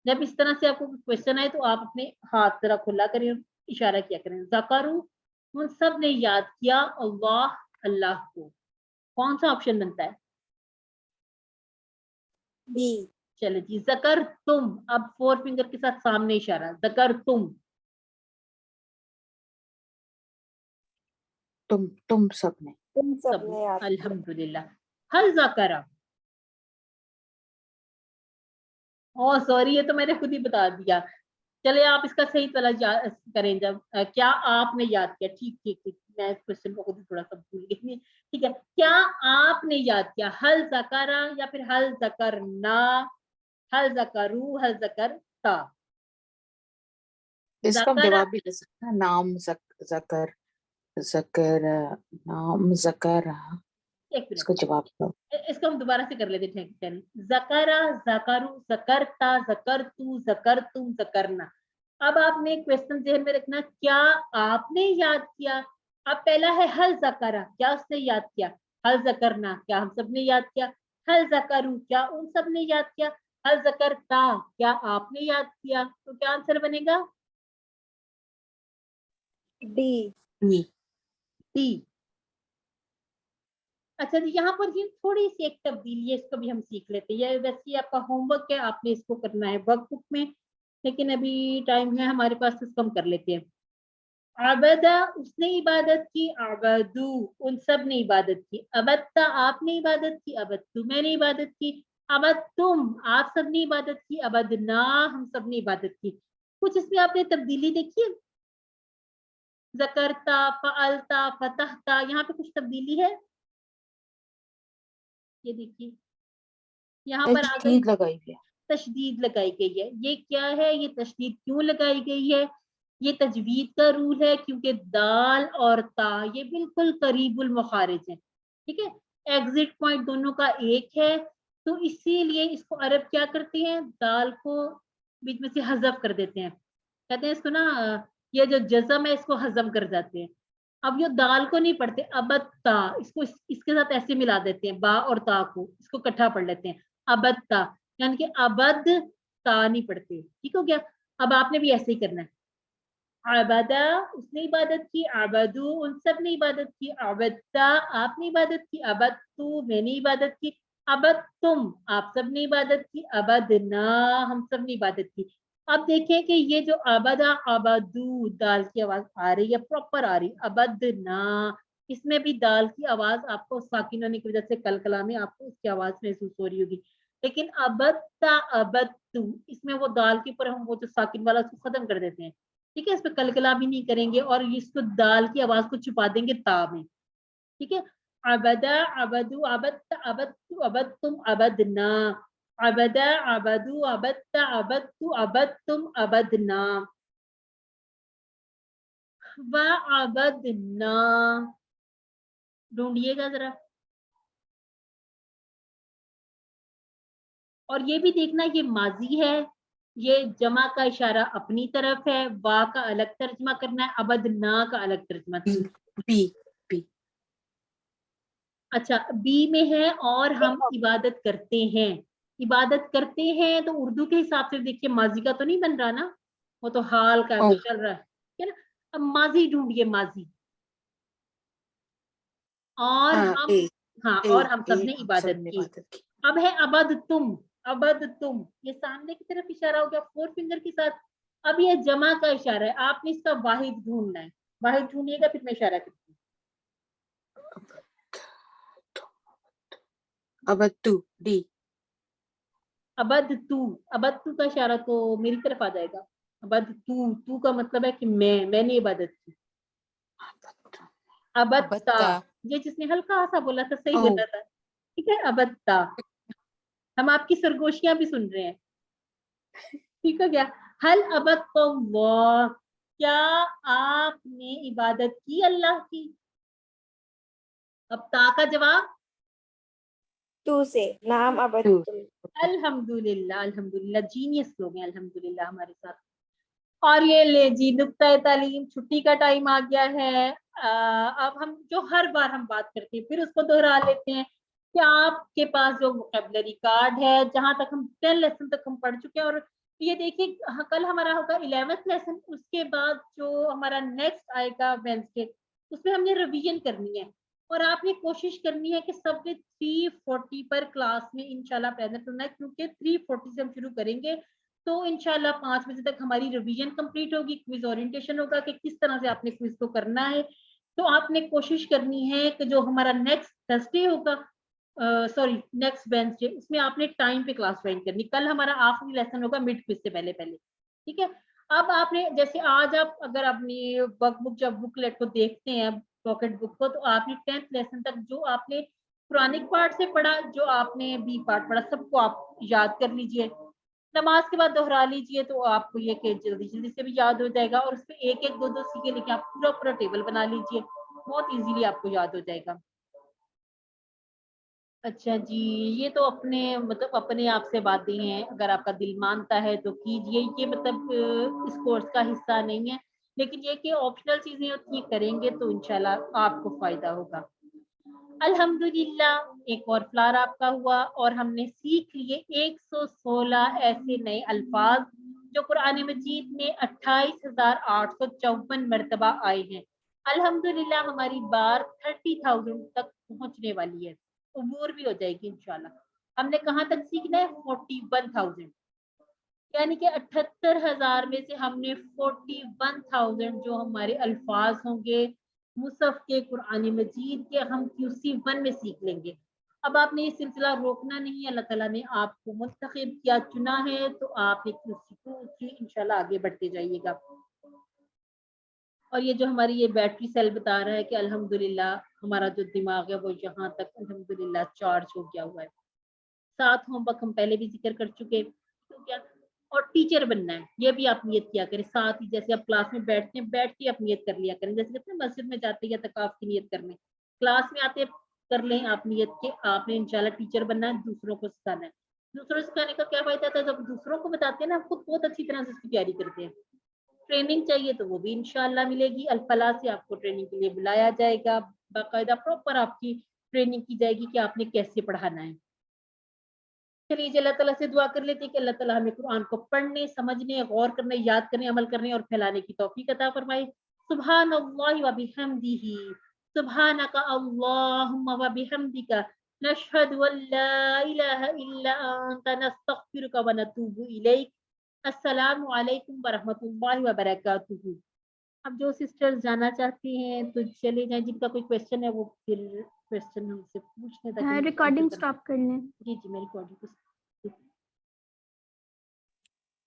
जब इस तरह से आपको क्वेश्चन आए तो आप अपने हाथ जरा खुला करें, इशारा किया करें, ज़करू उन सब ने याद किया अल्लाह अल्लाह को। कौन सा ऑप्शन बनता है? बी। चलो जी, ज़कर तुम, अब 4 फिंगर के साथ सामने इशारा, ज़कर तुम तुम सबने, तुम सब सबने याद किया। अल्हम्दुलिल्लाह। हल ज़करा, ओ सॉरी ये तो मैंने खुद ही बता दिया। चले आप इसका सही तरह करें, जब क्या आपने याद किया, ठीक ठीक ठीक, मैं इस क्वेश्चन को खुद ही थोड़ा सा भूल गई, ठीक है, क्या आपने याद किया, हल ज़करा या फिर हल ज़करना, हल ज़करू हल ज़करता। इसका हम ज़करा जवाब भी दे सकते हैं, नाम जकर जकर नाम जकर, एक मिनट, इसको जवाब दो। इसको हम दोबारा से कर लेते हैं, ठीक है। ज़करा ज़करू ज़करता ज़करतू ज़करतुम ज़करना। अब आपने क्वेश्चन ज़हन में रखना, क्या आपने याद किया। अब पहला है हल ज़करा, क्या उसने याद किया, हल ज़करना क्या हम सब ने याद किया, हल ज़करू क्या उन सब ने याद किया, हल ज़करता क्या आपने याद किया। तो क्या आंसर बनेगा? डी। डी। अच्छा जी, यहाँ पर ये थोड़ी सी एक तब्दीली है, इसको भी हम सीख लेते हैं। ये वैसे ही आपका होमवर्क है, आपने इसको करना है वर्कबुक में, लेकिन अभी टाइम है हमारे पास तो इसको हम कर लेते हैं। आबदा उसने इबादत की, आबदू उन सब ने इबादत की, अबत्ता आपने इबादत की, अबत्तु मैंने इबादत की, अबत्तुम आप सब ने इबादत की, अबदना हम सब ने इबादत की। कुछ इसमें आपने तब्दीली देखी है? ज़करता फ़अलता फ़तहता, यहाँ पे कुछ तब्दीली है? ये देखिए यहाँ पर आ गई, तशदीद लगाई गई है। तशदीद लगाई गई है। ये क्या है, ये तशदीद क्यों लगाई गई है? ये तजवीद का रूल है, क्योंकि दाल और ता ये बिल्कुल करीबुल मुखारिज हैं, ठीक है, एग्जिट पॉइंट दोनों का एक है, तो इसीलिए इसको अरब क्या करते हैं, दाल को बीच में से हजफ कर देते हैं, कहते हैं इसको ना, ये जो जज़म है इसको हजम कर जाते हैं। अब ये दाल को नहीं पढ़ते, अबत्ता इसको इसके साथ ऐसे मिला देते हैं, बा और ता को इसको इकट्ठा पढ़ लेते हैं, अबत्ता, यानी कि अबद ता नहीं पढ़ते, ठीक हो गया। अब आपने भी ऐसे ही करना है, आबदा उसने इबादत की, आबदू उन सब ने इबादत की, आबद्ता आपने इबादत की, अबद्तु मैंने इबादत की, अबद्तुम आप सब ने इबादत की, अबदना हम सब ने इबादत की। अब देखें कि ये जो अबदा अबदू दाल की आवाज आ रही है, प्रॉपर आ रही, अबदना इसमें भी दाल की आवाज आपको साकिन होने की वजह से कल कला में आपको उसकी आवाज महसूस हो रही होगी, लेकिन अबद्ता अबद्तु इसमें वो दाल के ऊपर हम वो जो साकिन वाला उसको खत्म कर देते हैं, ठीक है, इस पे कलकला भी नहीं करेंगे और इसको दाल की आवाज को छुपा देंगे ता में, ठीक है। अबदा अबदू अबत अबतु अबतुम अबदना, अबदा अबदू अबत्ता अबतु अबतुम अबदना, व अबदना, ढूंढिएगा जरा। और ये भी देखना ये माजी है, ये जमा का इशारा अपनी तरफ है, वा का अलग तर्जमा करना है, अबदना का अलग तर्जमा। बी बी अच्छा बी में है, और हम इबादत करते हैं, इबादत करते हैं तो उर्दू के हिसाब से देखिए माजी का तो नहीं बन रहा ना, वो तो हाल का वो चल रहा है ना। अब माजी ढूंढिए, माजी, और हाँ, हम, हाँ और हम सब ने हम इबादत सबने की। इबादत की। अब है अबद तुम, अबद तुम, ये सामने की तरफ इशारा हो गया 4 फिंगर के साथ। अब ये जमा का इशारा है, आपने इसका वाहिद ढूंढना है। वाहिद ढूंढिएगा फिर मैं इशारा करती हूँ। अबत्तु डी। अबद तू का इशारा तो मेरी तरफ आ जाएगा। अबद तू का मतलब है कि मैंने इबादत की। अबत्ता, अबत्ता। ये जिसने हल्का सा बोला था सही ओह। बोला था, ठीक है। अबत्ता, हम आपकी सरगोशियां भी सुन रहे हैं, ठीक हो गया। हल अबत्तुल्लाह, क्या आपने इबादत की अल्लाह की? अब ता का जवाब तू से नाम टू। अबत्तुल। अल्हम्दुलिल्लाह। अल्हम्दुलिल्लाह, जीनियस लोग हैं अल्हम्दुलिल्लाह हमारे साथ। और ये ले जी, नुक्ता तालीम, छुट्टी का टाइम आ गया है। अब हम जो हर बार हम बात करते हैं फिर उसको दोहरा लेते हैं कि आपके पास जो वोकैबुलरी कार्ड है, जहां तक हम 10 लेसन तक हम पढ़ चुके हैं। और ये देखिए कल हमारा होगा 11th लेसन, उसके बाद जो हमारा नेक्स्ट आएगा वेडनेसडे, उसमें हमने रिवीजन करनी है। और आपने कोशिश करनी है कि सबने 3:40 पर क्लास में इंशाल्लाह प्रेजेंट होना है, क्योंकि 3:40 से हम शुरू करेंगे तो इंशाल्लाह 5 बजे तक हमारी रिवीजन कंप्लीट होगी। क्विज ओरिएंटेशन होगा कि किस तरह से आपने क्विज को करना है। तो आपने कोशिश करनी है कि जो हमारा नेक्स्ट थर्सडे होगा, सॉरी नेक्स्ट वेडनेसडे, उसमें आपने टाइम पे क्लास ज्वाइन करनी। कल हमारा आखिरी लेसन होगा मिड क्विज से पहले पहले, ठीक है। अब आपने जैसे आज आप अगर अपनी वर्कबुक जब बुकलेट को देखते हैं, पॉकेट बुक को, तो आपने 10th लेसन तक जो आपने पुरानिक पार्ट से पढ़ा, जो आपने बी पार्ट पढ़ा, सबको आप याद कर लीजिए। नमाज के बाद दोहरा लीजिए तो आपको ये कि जल्दी जल्दी से भी याद हो जाएगा। और उसपे एक एक दो दो सीखे लिखे आप पूरा पूरा टेबल बना लीजिए, बहुत इजीली आपको याद हो जाएगा। अच्छा जी, ये तो अपने मतलब अपने आप से बातें हैं, अगर आपका दिल मानता है तो कीजिए। ये मतलब इस कोर्स का हिस्सा नहीं है, लेकिन ये कि ऑप्शनल चीजें होती हैं, करेंगे तो इंशाल्लाह आपको फायदा होगा। अल्हम्दुलिल्लाह, एक और फ्लावर आपका हुआ और हमने सीख लिए 116 ऐसे नए अल्फाज जो कुरान मजीद में 28,854 मरतबा आए हैं। अल्हम्दुलिल्लाह हमारी बार 30,000 तक पहुंचने वाली है, उबूर भी हो जाएगी इंशाल्लाह। हमने कहाँ तक सीखना है? 41,000, यानी कि 78,000 में से हमने 41,000 जो हमारे अल्फाज होंगे मुसहफ के कुरान मजीद के, हम QC1 में सीख लेंगे। अब आपने ये सिलसिला रोकना नहीं है, अल्लाह ताला ने आपको मुंतखब किया, चुना है, तो आप QC2 की इंशाल्लाह आगे बढ़ते जाइएगा। और ये जो हमारी ये बैटरी सेल बता रहा है कि अल्हम्दुलिल्लाह हमारा जो दिमाग है वो यहाँ तक अल्हम्दुलिल्लाह चार्ज हो गया हुआ है। 7 होमवर्क हम पहले भी जिक्र कर चुके, तो क्या, और टीचर बनना है ये भी आप नियत किया करें। साथ ही जैसे आप क्लास में बैठते हैं, बैठ के आप नियत कर लिया करें। जैसे कहते हैं मस्जिद में जाते या तकाफ की नियत करने, क्लास में आते कर लें आप नियत के, आपने इंशाल्लाह टीचर बनना है, दूसरों को सिखाना है। दूसरों को सिखाने का क्या फायदा था? जब दूसरों को बताते हैं ना, खुद बहुत अच्छी तरह से उसकी तैयारी करते हैं। ट्रेनिंग चाहिए तो वो भी इंशाल्लाह मिलेगी। अल-फलाह से आपको ट्रेनिंग के लिए बुलाया जाएगा, बाकायदा प्रॉपर आपकी ट्रेनिंग की जाएगी कि आपने कैसे पढ़ाना है। चलिए जी, अल्लाह ताला से दुआ कर लेते हैं कि अल्लाह ताला हमें कुरान को पढ़ने, समझने, गौर करने, याद करने, अमल करने और फैलाने की तौफीक अता फरमाए। सुब्हानल्लाहि व बिहम्दिही, सुब्हानका अल्लाहुम्मा व बिहम्दिका, नशहदु अन ला इलाहा इल्ला अंता, नस्तगफिरुका व नतूबु इलैक। अस्सलामु अलैकुम व रहमतुल्लाहि व बरकातुहू। अब जो सिस्टर्स जाना चाहती हैं तो चले जाएं, जिनका कोई क्वेश्चन है वो फिर क्वेश्चन हमसे पूछने तक हाँ, हम रिकॉर्डिंग आंसर कर। स्टॉप कर लें। जी जी, मैं रिकॉर्डिंग